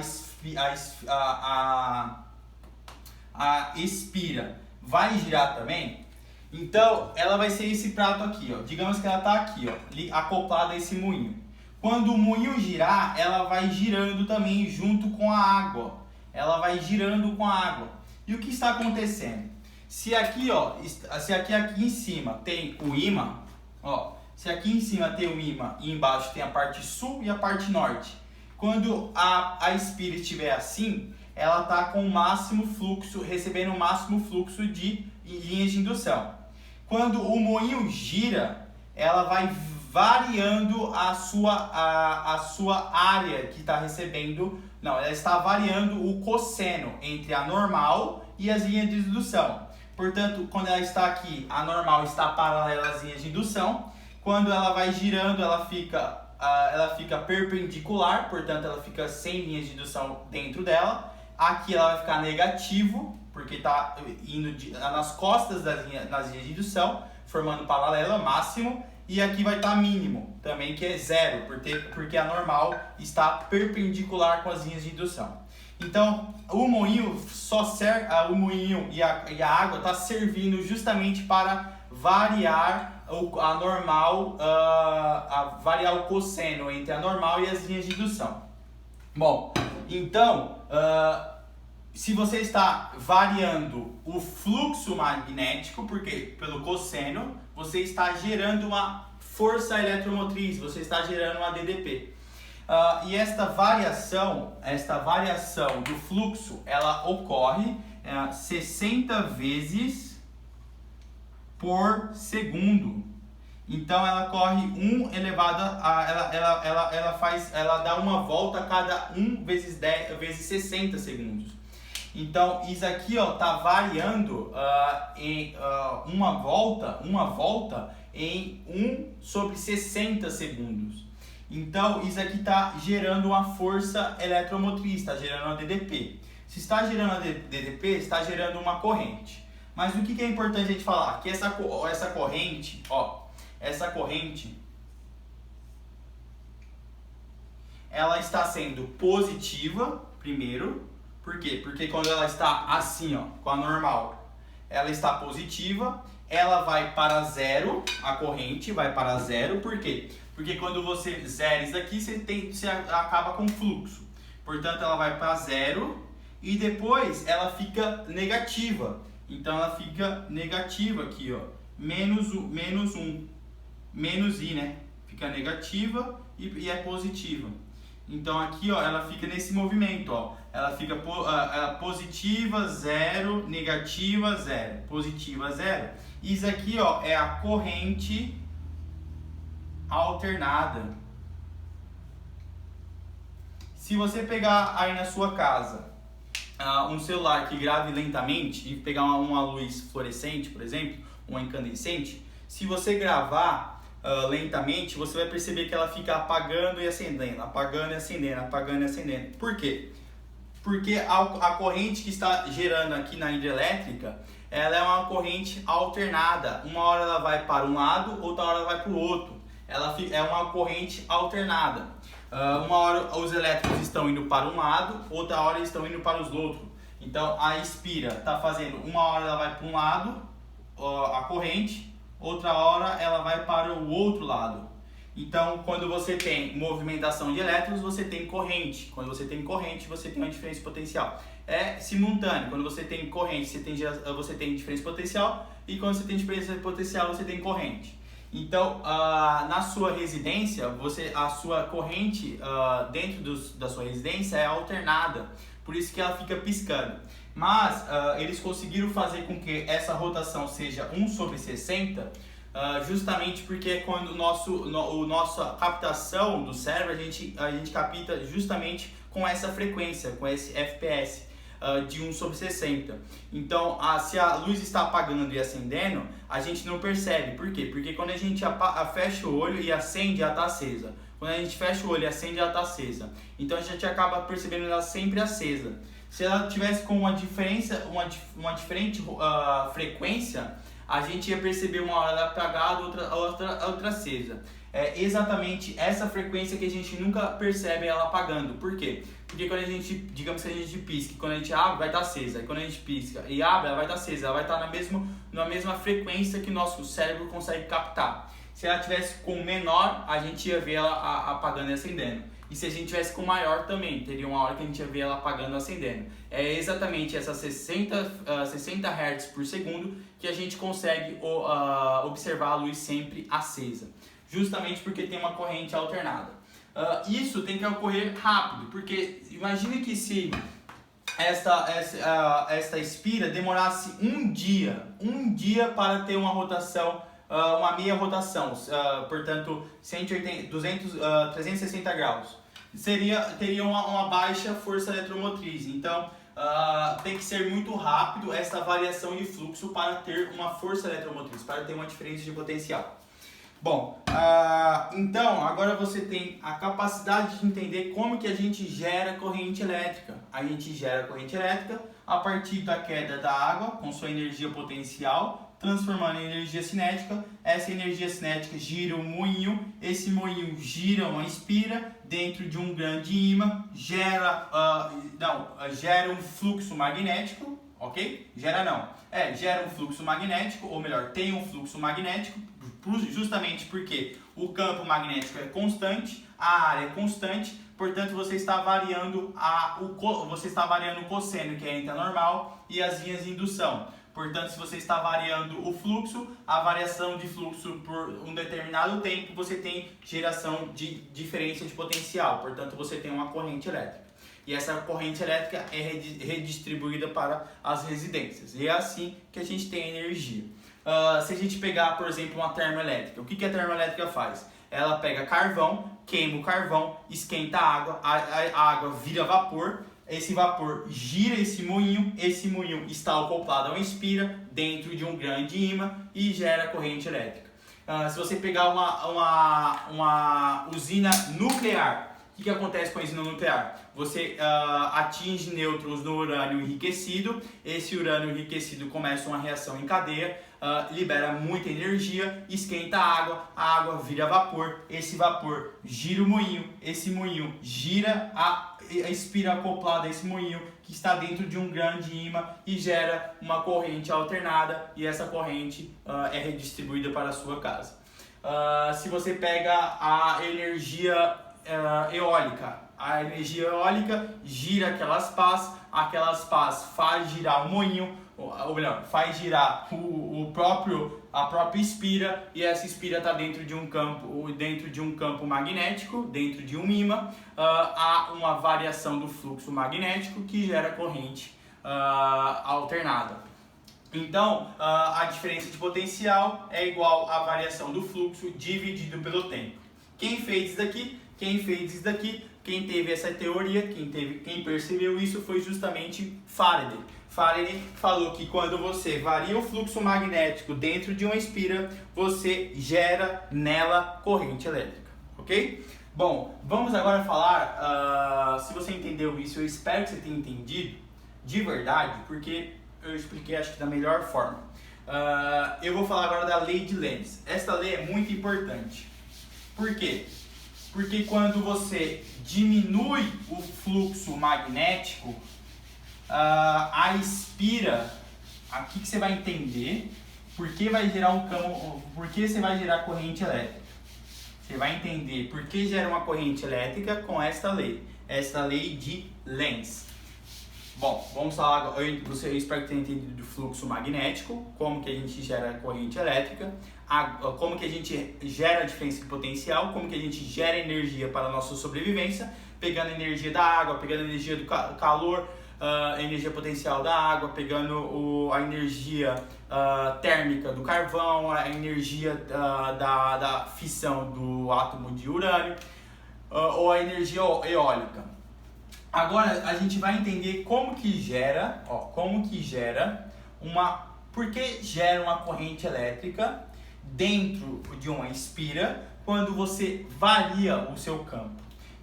espira vai girar também? Então, ela vai ser esse prato aqui, ó. Digamos que ela está aqui, ó, acoplada a esse moinho. Quando o moinho girar, ela vai girando também junto com a água. Ela vai girando com a água. E o que está acontecendo? Se aqui, ó, aqui em cima tem o ímã, ó, se aqui em cima tem o ímã e embaixo tem a parte sul e a parte norte, quando a espira estiver assim, ela está com o máximo fluxo, recebendo o máximo fluxo de linhas de indução. Quando o moinho gira, ela vai variando a sua área que está recebendo. Não, ela está variando o cosseno entre a normal e as linhas de indução. Portanto, quando ela está aqui, a normal está paralela às linhas de indução. Quando ela vai girando, ela fica perpendicular, portanto, ela fica sem linhas de indução dentro dela. Aqui ela vai ficar negativo, porque está indo nas costas das linhas de indução, formando paralela máximo. E aqui vai estar mínimo, também que é zero, porque a normal está perpendicular com as linhas de indução. Então, o moinho e a água está servindo justamente para variar a normal, variar o cosseno entre a normal e as linhas de indução. Bom, então, se você está variando o fluxo magnético, porque pelo cosseno, você está gerando uma força eletromotriz, você está gerando uma DDP. E esta variação do fluxo, ela ocorre 60 vezes por segundo. Então ela corre 1 elevado a ela dá uma volta a cada 1 vezes 10 vezes 60 segundos. Então isso aqui tá variando em uma volta em 1 sobre 60 segundos. Então isso aqui está gerando uma força eletromotriz, está gerando uma DDP. Se está gerando uma DDP, está gerando uma corrente. Mas o que é importante a gente falar? Que essa corrente, ela está sendo positiva primeiro. Por quê? Porque quando ela está assim, com a normal, ela está positiva, ela vai para zero, a corrente vai para zero. Por quê? Porque quando você zera isso aqui, você acaba com fluxo. Portanto, ela vai para zero e depois ela fica negativa. Então ela fica negativa aqui, menos 1, menos I, né? Fica negativa e é positiva. Então aqui, ela fica nesse movimento, ela fica positiva, 0, negativa, 0, positiva, 0. Isso aqui, é a corrente alternada. Se você pegar aí na sua casa um celular que grave lentamente e pegar uma luz fluorescente, por exemplo, uma incandescente, se você gravar lentamente, você vai perceber que ela fica apagando e acendendo, apagando e acendendo, apagando e acendendo. Por quê? Porque a corrente que está gerando aqui na hidrelétrica, ela é uma corrente alternada. Uma hora ela vai para um lado, outra hora ela vai para o outro. Ela é uma corrente alternada. Uma hora os elétrons estão indo para um lado, outra hora eles estão indo para os outros. Então a Inspira está fazendo, uma hora ela vai para um lado, a corrente, outra hora ela vai para o outro lado. Então quando você tem movimentação de elétrons, você tem corrente. Quando você tem corrente, você tem uma diferença potencial. É simultâneo. Quando você tem corrente, você tem diferença potencial, e quando você tem diferença potencial, você tem corrente. Então, na sua residência, a sua corrente dentro da sua residência é alternada, por isso que ela fica piscando. Mas eles conseguiram fazer com que essa rotação seja 1 sobre 60, justamente porque quando nossa captação do cérebro, a gente capta justamente com essa frequência, com esse FPS. De 1 sobre 60. Então, se a luz está apagando e acendendo, a gente não percebe. Por quê? Porque quando a gente fecha o olho e acende, ela está acesa. Quando a gente fecha o olho e acende, ela está acesa. Então, a gente acaba percebendo ela sempre acesa. Se ela tivesse com uma diferente frequência, a gente ia perceber uma hora ela apagada, outra acesa. É exatamente essa frequência que a gente nunca percebe ela apagando. Por quê? Porque quando a gente, digamos que a gente pisca, quando a gente abre, vai estar acesa. E quando a gente pisca e abre, ela vai estar acesa. Ela vai estar na mesma frequência que o nosso cérebro consegue captar. Se ela tivesse com menor, a gente ia ver ela apagando e acendendo. E se a gente tivesse com maior também, teria uma hora que a gente ia ver ela apagando e acendendo. É exatamente essas 60 Hz por segundo que a gente consegue observar a luz sempre acesa. Justamente porque tem uma corrente alternada. Isso tem que ocorrer rápido, porque imagine que se esta Inspira demorasse um dia para ter uma rotação, uma meia rotação, portanto 360 graus, teria uma baixa força eletromotriz. Então tem que ser muito rápido essa variação de fluxo para ter uma força eletromotriz, para ter uma diferença de potencial. Bom, então agora você tem a capacidade de entender como que a gente gera corrente elétrica. A gente gera corrente elétrica a partir da queda da água com sua energia potencial, transformando em energia cinética. Essa energia cinética gira um moinho, esse moinho gira uma Inspira dentro de um grande ímã, gera um fluxo magnético, ok? Gera um fluxo magnético, ou melhor, tem um fluxo magnético justamente porque o campo magnético é constante, a área é constante, portanto você está variando o cosseno, que é a normal, e as linhas de indução. Portanto, se você está variando o fluxo, a variação de fluxo por um determinado tempo, você tem geração de diferença de potencial. Portanto, você tem uma corrente elétrica. E essa corrente elétrica é redistribuída para as residências. E é assim que a gente tem energia. Se a gente pegar, por exemplo, uma termoelétrica, o que a termoelétrica faz? Ela pega carvão, queima o carvão, esquenta a água vira vapor. Esse vapor gira esse moinho está acoplado a uma espira dentro de um grande ímã e gera corrente elétrica. Se você pegar uma usina nuclear, o que acontece com a usina nuclear? Você atinge nêutrons no urânio enriquecido, esse urânio enriquecido começa uma reação em cadeia, libera muita energia, esquenta a água vira vapor, esse vapor gira o moinho, esse moinho gira a espira acoplada a esse moinho que está dentro de um grande ímã e gera uma corrente alternada e essa corrente é redistribuída para a sua casa. Se você pega a energia eólica, a energia eólica gira aquelas pás faz girar o moinho, ou melhor, faz girar a própria espira, e essa espira está dentro de um campo magnético, dentro de um ímã, há uma variação do fluxo magnético que gera corrente alternada. Então, a diferença de potencial é igual à variação do fluxo dividido pelo tempo. Quem fez isso daqui? Quem teve essa teoria, quem percebeu isso foi justamente Faraday. Faraday falou que quando você varia o fluxo magnético dentro de uma espira, você gera nela corrente elétrica, ok? Bom, vamos agora falar, se você entendeu isso, eu espero que você tenha entendido de verdade, porque eu expliquei acho que da melhor forma. Eu vou falar agora da lei de Lenz. Essa lei é muito importante. Por quê? Porque quando você diminui o fluxo magnético, a espira, aqui que você vai entender por que vai gerar por que você vai gerar corrente elétrica. Você vai entender por que gera uma corrente elétrica com esta lei de Lenz. Bom, vamos falar agora, eu espero que tenha entendido do fluxo magnético, como que a gente gera corrente elétrica, como que a gente gera a diferença de potencial, como que a gente gera energia para a nossa sobrevivência, pegando energia da água, pegando energia do calor, a energia potencial da água, pegando a energia térmica do carvão, a energia da fissão do átomo de urânio, ou a energia eólica. Agora a gente vai entender como que gera por que gera uma corrente elétrica dentro de uma espira quando você varia o seu campo.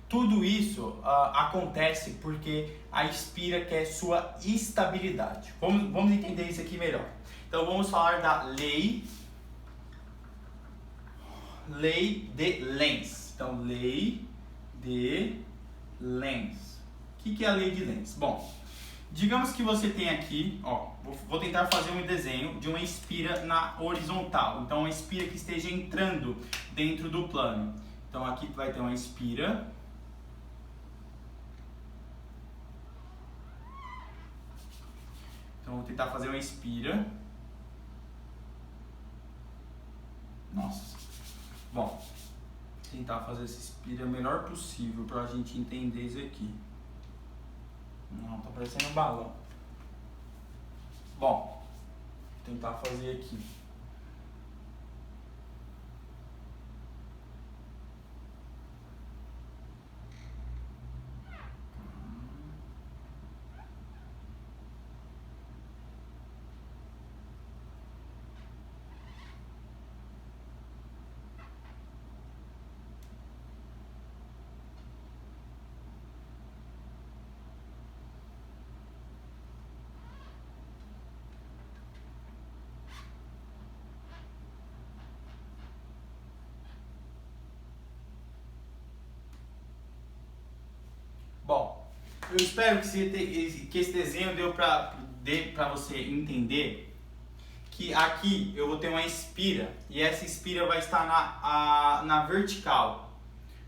Tudo isso acontece porque a espira quer sua estabilidade. Vamos entender isso aqui melhor. Então vamos falar da lei de Lenz. Então, lei de Lenz. O que é a lei de Lenz? Bom, digamos que você tem aqui, vou tentar fazer um desenho de uma espira na horizontal. Então, uma espira que esteja entrando dentro do plano. Então, aqui vai ter uma espira. Então, vou tentar fazer uma espira. Nossa. Bom, tentar fazer essa espira o melhor possível para a gente entender isso aqui. Não, tá parecendo um balão. Bom, vou tentar fazer aqui. Bom, eu espero que esse desenho dê para você entender que aqui eu vou ter uma espira e essa espira vai estar na vertical.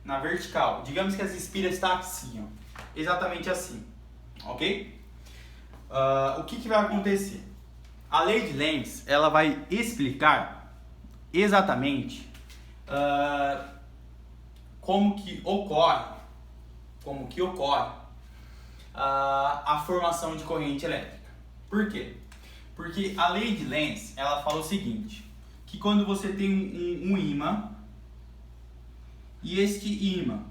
Na vertical. Digamos que essa espira está assim, ó. Exatamente assim. Ok? O que vai acontecer? A lei de Lenz, ela vai explicar exatamente como que ocorre a formação de corrente elétrica. Por quê? Porque a lei de Lenz, ela fala o seguinte, que quando você tem um ímã, e este ímã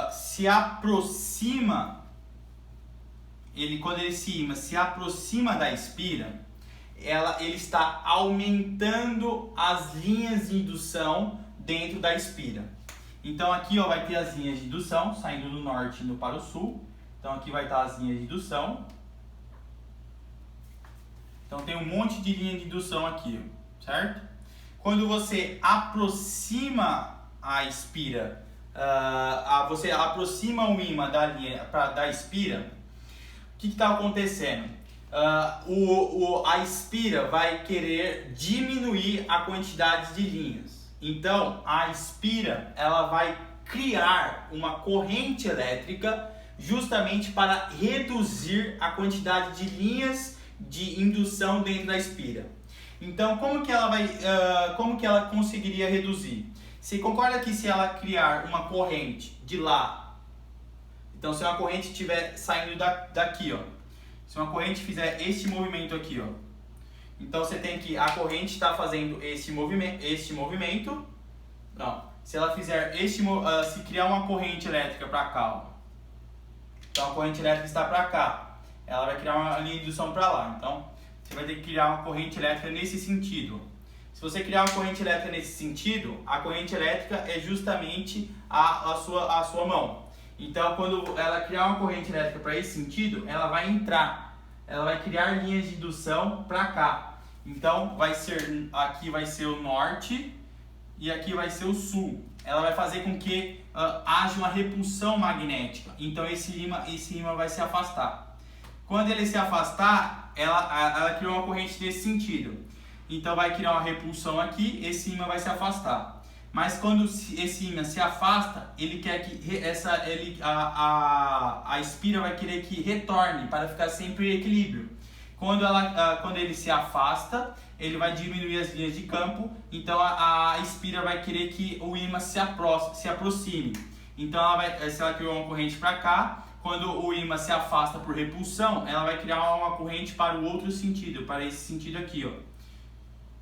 se aproxima, quando esse ímã se aproxima da espira, ele está aumentando as linhas de indução dentro da espira. Então aqui ó, vai ter as linhas de indução, saindo do norte e indo para o sul. Então aqui vai estar as linhas de indução. Então tem um monte de linha de indução aqui, certo? Quando você aproxima a espira, você aproxima o ímã da linha da espira, o que está acontecendo? A espira vai querer diminuir a quantidade de linhas. Então a espira ela vai criar uma corrente elétrica justamente para reduzir a quantidade de linhas de indução dentro da espira. Então, como que ela conseguiria reduzir? Você concorda que se ela criar uma corrente de lá, então se uma corrente estiver saindo daqui, ó, se uma corrente fizer este movimento aqui, ó, então você tem que a corrente está fazendo este movimento, não, se ela fizer se criar uma corrente elétrica para cá, ó, então a corrente elétrica está para cá. Ela vai criar uma linha de indução para lá. Então, você vai ter que criar uma corrente elétrica nesse sentido. Se você criar uma corrente elétrica nesse sentido, a corrente elétrica é justamente a sua mão. Então, quando ela criar uma corrente elétrica para esse sentido, ela vai criar linhas de indução para cá. Então, aqui vai ser o norte e aqui vai ser o sul. Ela vai fazer com que haja uma repulsão magnética. Então, esse ímã vai se afastar. Quando ele se afastar, ela cria uma corrente nesse sentido. Então vai criar uma repulsão aqui, esse ímã vai se afastar. Mas quando esse ímã se afasta, ele quer que a espira vai querer que retorne para ficar sempre em equilíbrio. Quando ele se afasta, ele vai diminuir as linhas de campo, então a espira vai querer que o ímã se aproxime. Então se ela criou uma corrente para cá, quando o ímã se afasta por repulsão, ela vai criar uma corrente para o outro sentido, para esse sentido aqui, ó.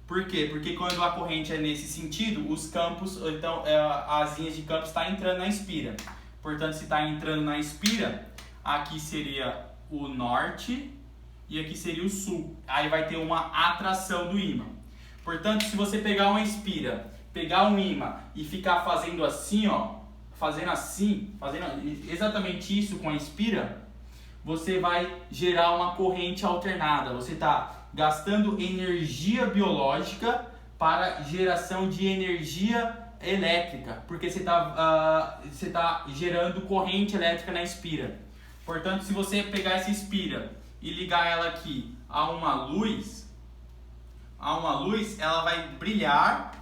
Por quê? Porque quando a corrente é nesse sentido, os campos, então as linhas de campo estão entrando na espira. Portanto, se está entrando na espira, aqui seria o norte e aqui seria o sul. Aí vai ter uma atração do ímã. Portanto, se você pegar uma espira, pegar um ímã e ficar fazendo assim, ó, fazendo exatamente isso com a espira, você vai gerar uma corrente alternada. Você está gastando energia biológica para geração de energia elétrica, porque você tá gerando corrente elétrica na espira. Portanto, se você pegar essa espira e ligar ela aqui a uma luz, ela vai brilhar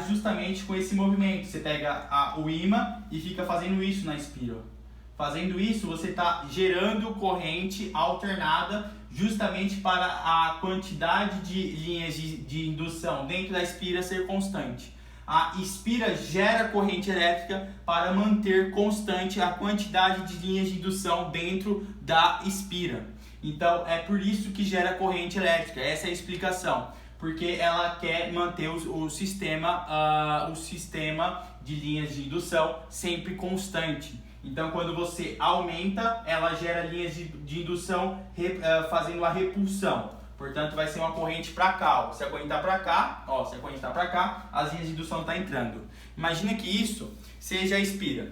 justamente com esse movimento. Você pega o ímã e fica fazendo isso na espira. Fazendo isso, você está gerando corrente alternada justamente para a quantidade de linhas de indução dentro da espira ser constante. A espira gera corrente elétrica para manter constante a quantidade de linhas de indução dentro da espira. Então, é por isso que gera corrente elétrica. Essa é a explicação. Porque ela quer manter o sistema de linhas de indução sempre constante. Então, quando você aumenta, ela gera linhas de indução fazendo a repulsão. Portanto, vai ser uma corrente para cá. Ó. Se a corrente está para cá, as linhas de indução estão entrando. Imagina que isso seja a espira.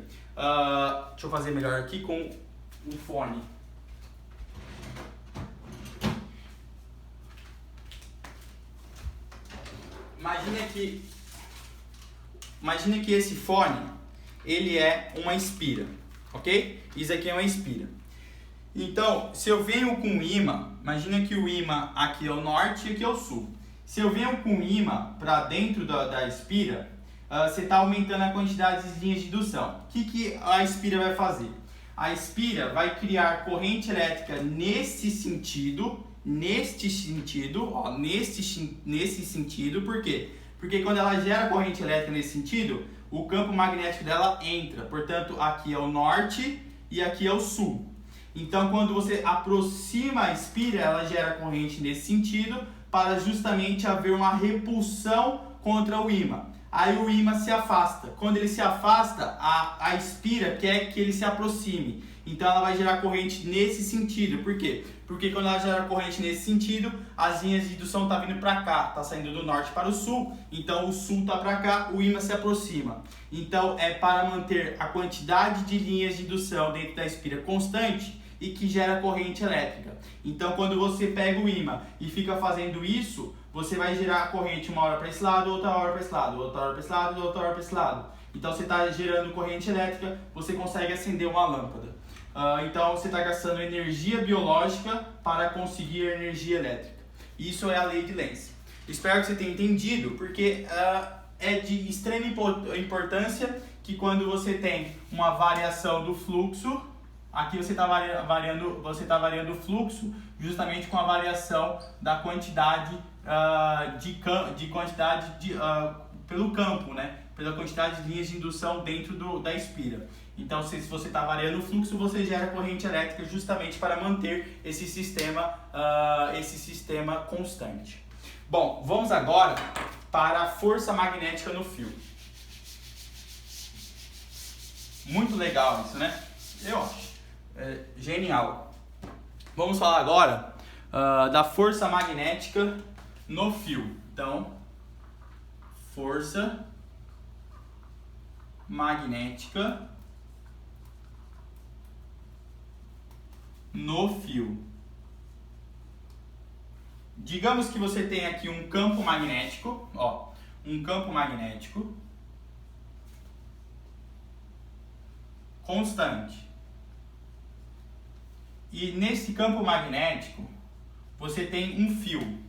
Deixa eu fazer melhor aqui com o fone. Imagina que esse fone, ele é uma espira, ok? Isso aqui é uma espira. Então, se eu venho com o ímã, imagina que o ímã aqui é o norte e aqui é o sul. Se eu venho com o ímã para dentro da espira, você está aumentando a quantidade de linhas de indução. O que a espira vai fazer? A espira vai criar corrente elétrica nesse sentido, nesse sentido, por quê? Porque quando ela gera corrente elétrica nesse sentido, o campo magnético dela entra. Portanto, aqui é o norte e aqui é o sul. Então, quando você aproxima a espira, ela gera corrente nesse sentido, para justamente haver uma repulsão contra o ímã. Aí o ímã se afasta. Quando ele se afasta, a espira quer que ele se aproxime. Então ela vai gerar corrente nesse sentido. Por quê? Porque quando ela gera corrente nesse sentido, as linhas de indução estão vindo para cá, está saindo do norte para o sul. Então o sul está para cá, o ímã se aproxima. Então é para manter a quantidade de linhas de indução dentro da espira constante e que gera corrente elétrica. Então quando você pega o ímã e fica fazendo isso, você vai gerar corrente uma hora para esse lado, outra hora para esse lado, outra hora para esse lado, outra hora para esse lado. Então você está gerando corrente elétrica, você consegue acender uma lâmpada. Então você está gastando energia biológica para conseguir energia elétrica. Isso é a lei de Lenz. Espero que você tenha entendido, porque é de extrema importância que quando você tem uma variação do fluxo, aqui você está variando o fluxo justamente com a variação da quantidade pelo campo, né? Pela quantidade de linhas de indução dentro da espira. Então, se você está variando o fluxo, você gera corrente elétrica justamente para manter esse sistema constante. Bom, vamos agora para a força magnética no fio. Muito legal isso, né? Eu acho. Genial. Vamos falar agora da força magnética no fio. Então, força magnética no fio. Digamos que você tem aqui um campo magnético, um campo magnético constante. E nesse campo magnético você tem um fio.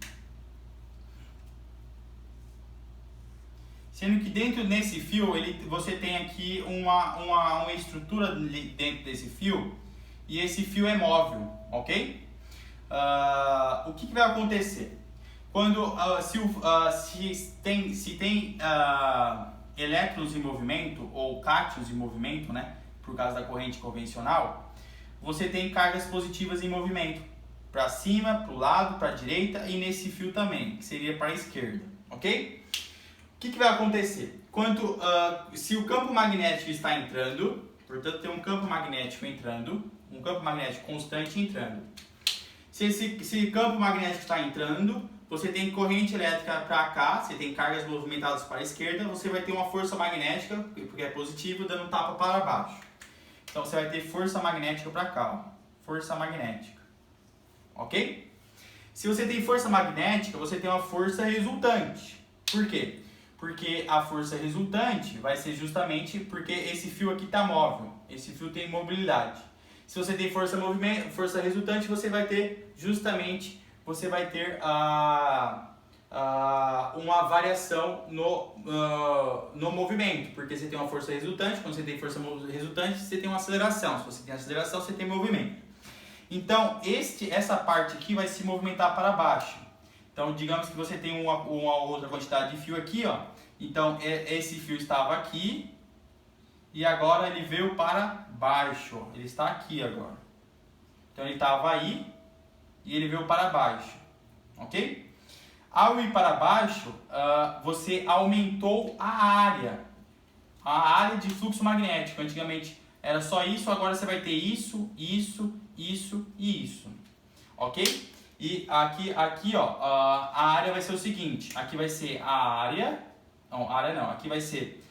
Sendo que dentro desse fio você tem aqui uma estrutura dentro desse fio e esse fio é móvel, ok? O que vai acontecer? Quando se tem elétrons em movimento ou cátions em movimento, né, por causa da corrente convencional, você tem cargas positivas em movimento para cima, para o lado, para a direita e nesse fio também, que seria para a esquerda, ok? O que vai acontecer? Se o campo magnético está entrando, portanto tem um campo magnético entrando, um campo magnético constante entrando. Se esse campo magnético está entrando, você tem corrente elétrica para cá, você tem cargas movimentadas para a esquerda, você vai ter uma força magnética, porque é positivo, dando tapa para baixo. Então você vai ter força magnética para cá, força magnética. Ok? Se você tem força magnética, você tem uma força resultante. Por quê? Porque a força resultante vai ser justamente porque esse fio aqui está móvel, esse fio tem mobilidade. Se você tem força resultante, você vai ter justamente, uma variação no movimento, porque você tem uma força resultante, quando você tem força resultante, você tem uma aceleração, se você tem aceleração, você tem movimento. Então, essa parte aqui vai se movimentar para baixo. Então, digamos que você tem uma outra quantidade de fio aqui, ó. Então, esse fio estava aqui e agora ele veio para baixo. Ó. Ele está aqui agora. Então, ele estava aí e ele veio para baixo. Ok? Ao ir para baixo, você aumentou a área de fluxo magnético. Antigamente era só isso, agora você vai ter isso, isso, isso e isso. Ok? E aqui ó, a área vai ser o seguinte, aqui vai ser a área, aqui vai ser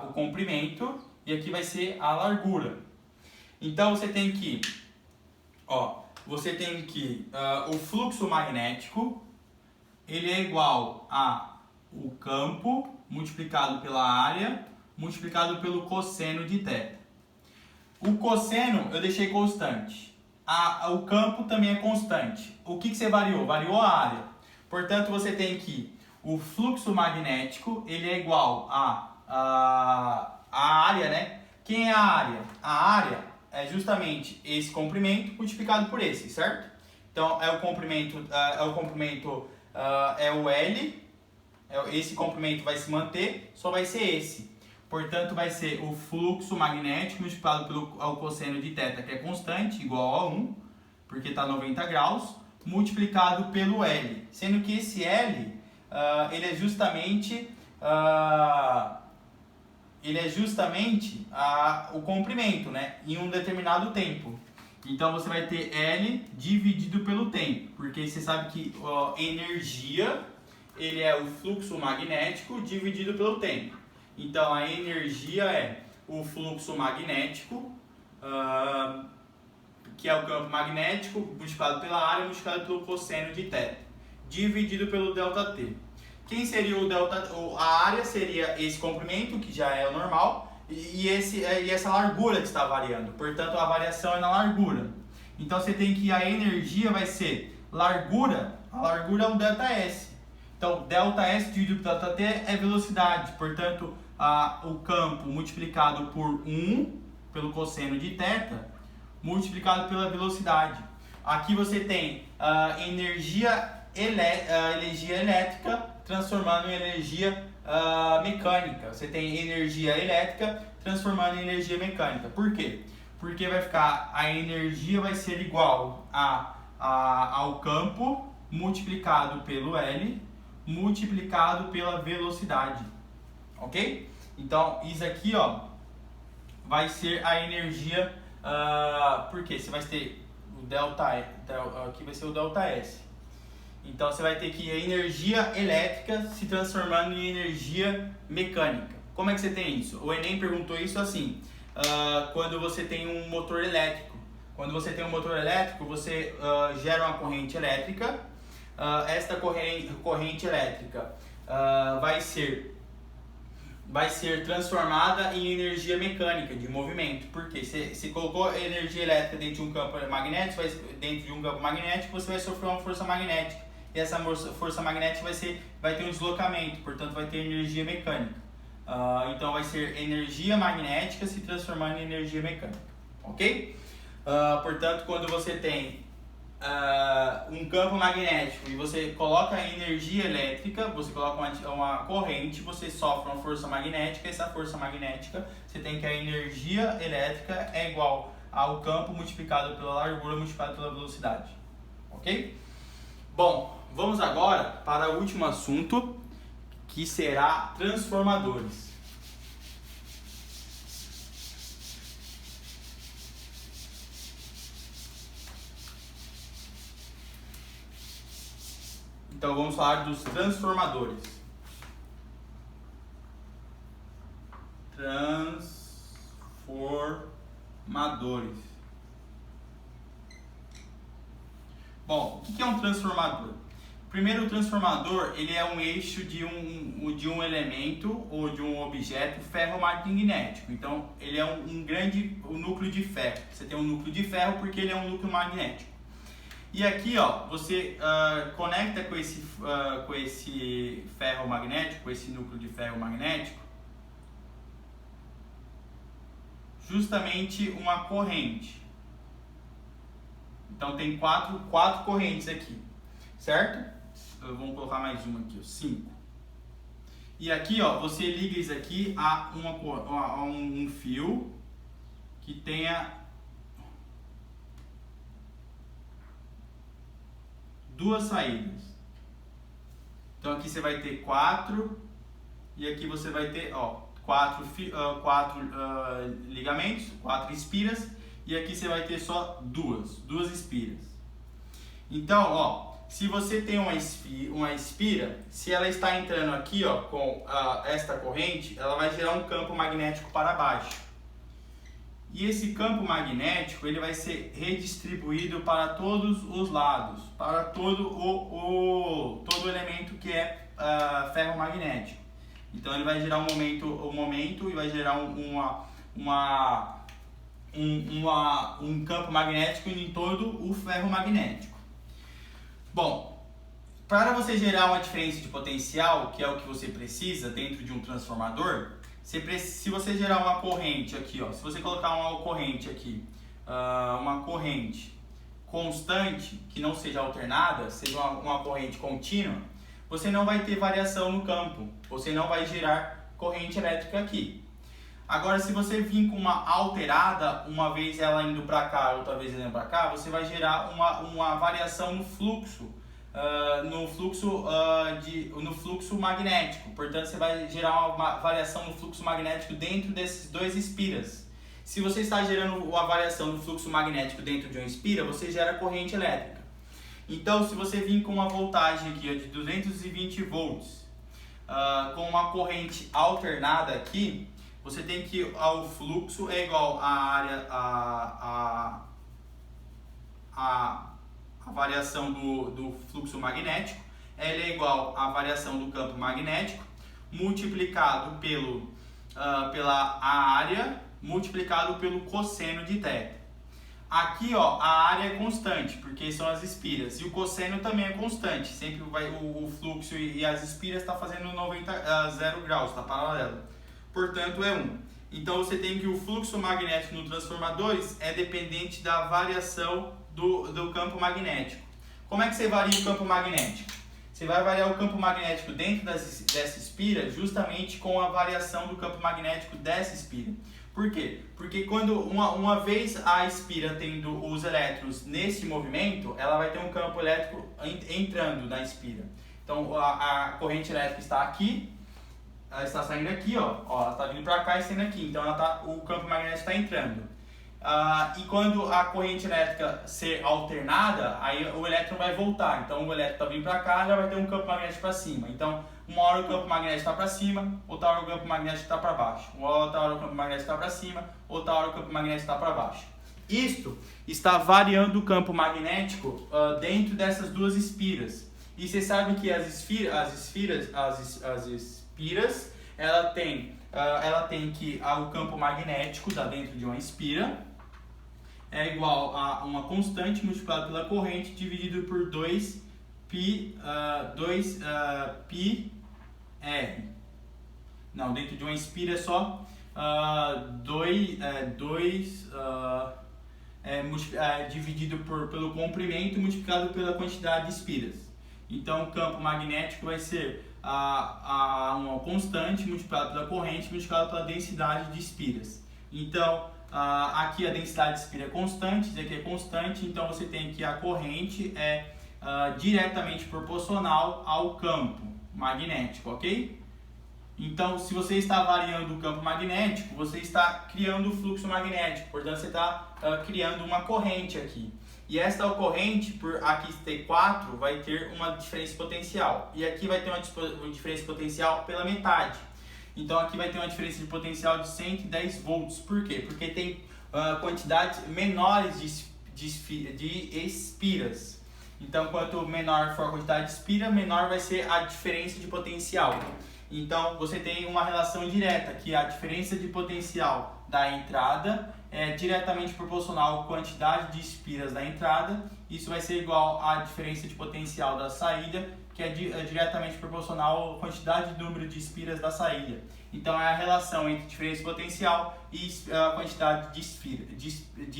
o comprimento e aqui vai ser a largura. Então você tem que, o fluxo magnético, ele é igual a o campo multiplicado pela área multiplicado pelo cosseno de θ. O cosseno eu deixei constante. O campo também é constante. O que você variou? Variou a área. Portanto, você tem que o fluxo magnético ele é igual a área, né? Quem é a área? A área é justamente esse comprimento multiplicado por esse, certo? Então, é o comprimento é o L, esse comprimento vai se manter, só vai ser esse. Portanto, vai ser o fluxo magnético multiplicado pelo cosseno de θ, que é constante, igual a 1, porque está 90 graus, multiplicado pelo L. Sendo que esse L, ele é justamente, o comprimento, né, em um determinado tempo. Então, você vai ter L dividido pelo tempo, porque você sabe que energia, ele é o fluxo magnético dividido pelo tempo. Então, a energia é o fluxo magnético, que é o campo magnético, multiplicado pela área, multiplicado pelo cosseno de θ, dividido pelo ΔT. Quem seria o delta? A área seria esse comprimento, que já é o normal, e essa largura que está variando. Portanto, a variação é na largura. Então, você tem que a energia vai ser largura, a largura é o ΔS. Então, ΔS dividido por ΔT é velocidade. Portanto, o campo multiplicado por 1 pelo cosseno de θ, multiplicado pela velocidade. Aqui você tem energia elétrica transformando em energia mecânica. Você tem energia elétrica transformando em energia mecânica. Por quê? Porque vai ficar, a energia vai ser igual ao campo multiplicado pelo L multiplicado pela velocidade. Ok? Então, isso aqui, ó, vai ser a energia, porque você vai ter o aqui vai ser o ΔS. Então, você vai ter que a energia elétrica se transformando em energia mecânica. Como é que você tem isso? O Enem perguntou isso assim, quando você tem um motor elétrico. Quando você tem um motor elétrico, você gera uma corrente elétrica. Esta corrente elétrica vai ser transformada em energia mecânica de movimento. Porque se colocou energia elétrica dentro de um campo magnético, você vai sofrer uma força magnética. E essa força magnética vai ter um deslocamento, portanto vai ter energia mecânica. Então vai ser energia magnética se transformando em energia mecânica. Ok? Portanto, quando você tem um campo magnético e você coloca a energia elétrica, você coloca uma corrente, você sofre uma força magnética, essa força magnética, você tem que a energia elétrica é igual ao campo multiplicado pela largura multiplicado pela velocidade. Ok? Bom, vamos agora para o último assunto, que será transformadores. Então vamos falar dos transformadores. Transformadores. Bom, o que é um transformador? Primeiro, o transformador ele é um eixo de um elemento ou de um objeto ferromagnético. Então, ele é um grande núcleo de ferro. Você tem um núcleo de ferro porque ele é um núcleo magnético. E aqui, ó, você conecta com esse ferro magnético, com esse núcleo de ferro magnético, justamente uma corrente. Então tem quatro correntes aqui, certo? Vamos colocar mais uma aqui, ó, 5. E aqui, ó, você liga isso aqui a um fio que tenha duas saídas. Então aqui você vai ter 4 e aqui você vai ter, ó, 4 ligamentos, 4 espiras, e aqui você vai ter só duas espiras. Então, ó, se você tem uma espira, se ela está entrando aqui, ó, com esta corrente, ela vai gerar um campo magnético para baixo. E esse campo magnético ele vai ser redistribuído para todos os lados, para todo o elemento que é ferromagnético. Então ele vai gerar um momento e vai gerar um um campo magnético em todo o ferro magnético. Bom, para você gerar uma diferença de potencial, que é o que você precisa dentro de um transformador, se você gerar uma corrente aqui, ó, se você colocar uma corrente aqui, uma corrente constante, que não seja alternada, seja uma corrente contínua, você não vai ter variação no campo, você não vai gerar corrente elétrica aqui. Agora, se você vir com uma alterada, uma vez ela indo para cá, outra vez ela indo para cá, você vai gerar uma variação no fluxo, no fluxo magnético. Portanto, você vai gerar uma variação no fluxo magnético dentro desses dois espiras. Se você está gerando uma variação no fluxo magnético dentro de um espira, você gera corrente elétrica. Então, se você vir com uma voltagem aqui, ó, de 220 volts, com uma corrente alternada aqui, você tem que o fluxo é igual à área, a variação do fluxo magnético, L é igual à variação do campo magnético, multiplicado pela área, multiplicado pelo cosseno de θ. Aqui, ó, a área é constante, porque são as espiras, e o cosseno também é constante, sempre vai, o fluxo e as espiras está fazendo 0 graus, está paralelo, portanto é 1. Então você tem que o fluxo magnético no transformadores é dependente da variação do campo magnético. Como é que você varia o campo magnético? Você vai variar o campo magnético dentro dessa espira justamente com a variação do campo magnético dessa espira. Por quê? Porque quando uma vez a espira tendo os elétrons nesse movimento, ela vai ter um campo elétrico entrando na espira. Então a corrente elétrica está aqui, ela está saindo aqui, ó, ela está vindo para cá e saindo aqui. Então o campo magnético está entrando. E quando a corrente elétrica ser alternada, aí o elétron vai voltar. Então o elétron está vindo para cá, já vai ter um campo magnético para cima. Então uma hora o campo magnético está para cima, outra hora o campo magnético está para baixo. Outra hora o campo magnético está para cima, outra hora o campo magnético está para baixo. Isto está variando o campo magnético dentro dessas duas espiras. E você sabe que as espiras ela tem que o campo magnético da dentro de uma espira é igual a uma constante multiplicada pela corrente dividido por 2πr. Não, dentro de uma espira é só dividido pelo comprimento multiplicado pela quantidade de espiras. Então o campo magnético vai ser uma constante multiplicada pela corrente multiplicada pela densidade de espiras. Então aqui a densidade de espira é constante, isso aqui é constante, então você tem que a corrente é diretamente proporcional ao campo magnético, ok? Então, se você está variando o campo magnético, você está criando o fluxo magnético, portanto você está criando uma corrente aqui. E esta corrente, por aqui ter 4, vai ter uma diferença potencial. E aqui vai ter uma diferença potencial pela metade. Então aqui vai ter uma diferença de potencial de 110 volts. Por quê? Porque tem quantidades menores de espiras. Então quanto menor for a quantidade de espira, menor vai ser a diferença de potencial. Então você tem uma relação direta, que a diferença de potencial da entrada é diretamente proporcional à quantidade de espiras da entrada. Isso vai ser igual à diferença de potencial da saída, que é diretamente proporcional à quantidade de número de espiras da saída. Então é a relação entre diferença de potencial e a quantidade de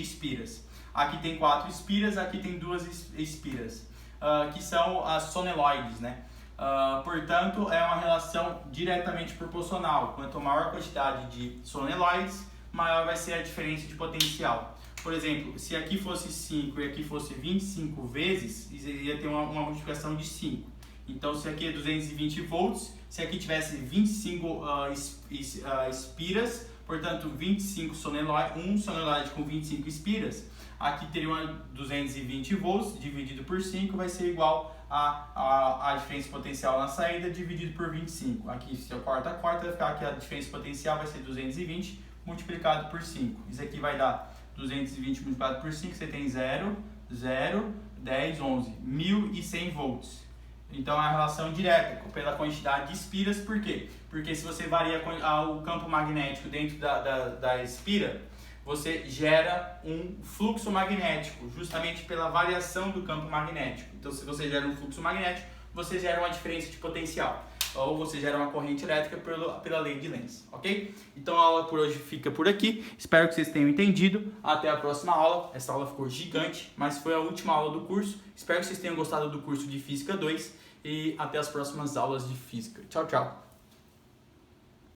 espiras. Aqui tem 4 espiras, aqui tem 2 espiras, que são as soleноides, né? Portanto, é uma relação diretamente proporcional. Quanto maior a quantidade de soleноides, maior vai ser a diferença de potencial. Por exemplo, se aqui fosse 5 e aqui fosse 25 vezes, ia ter uma multiplicação de 5. Então, se aqui é 220 volts, se aqui tivesse 25 espiras, portanto, 25 solenoide, um solenoide com 25 espiras, aqui teria uma 220 volts dividido por 5, vai ser igual a diferença potencial na saída dividido por 25. Aqui, se eu corto a quarta, vai ficar que a diferença potencial vai ser 220 multiplicado por 5. Isso aqui vai dar 220 multiplicado por 5, você tem 0, 0, 10, 11, 1100 volts. Então é a relação direta pela quantidade de espiras. Por quê? Porque se você varia o campo magnético dentro da espira, você gera um fluxo magnético, justamente pela variação do campo magnético. Então, se você gera um fluxo magnético, você gera uma diferença de potencial, ou você gera uma corrente elétrica pela lei de Lenz, ok? Então a aula por hoje fica por aqui, espero que vocês tenham entendido, até a próxima aula. Essa aula ficou gigante, mas foi a última aula do curso, espero que vocês tenham gostado do curso de Física 2 e até as próximas aulas de Física. Tchau, tchau!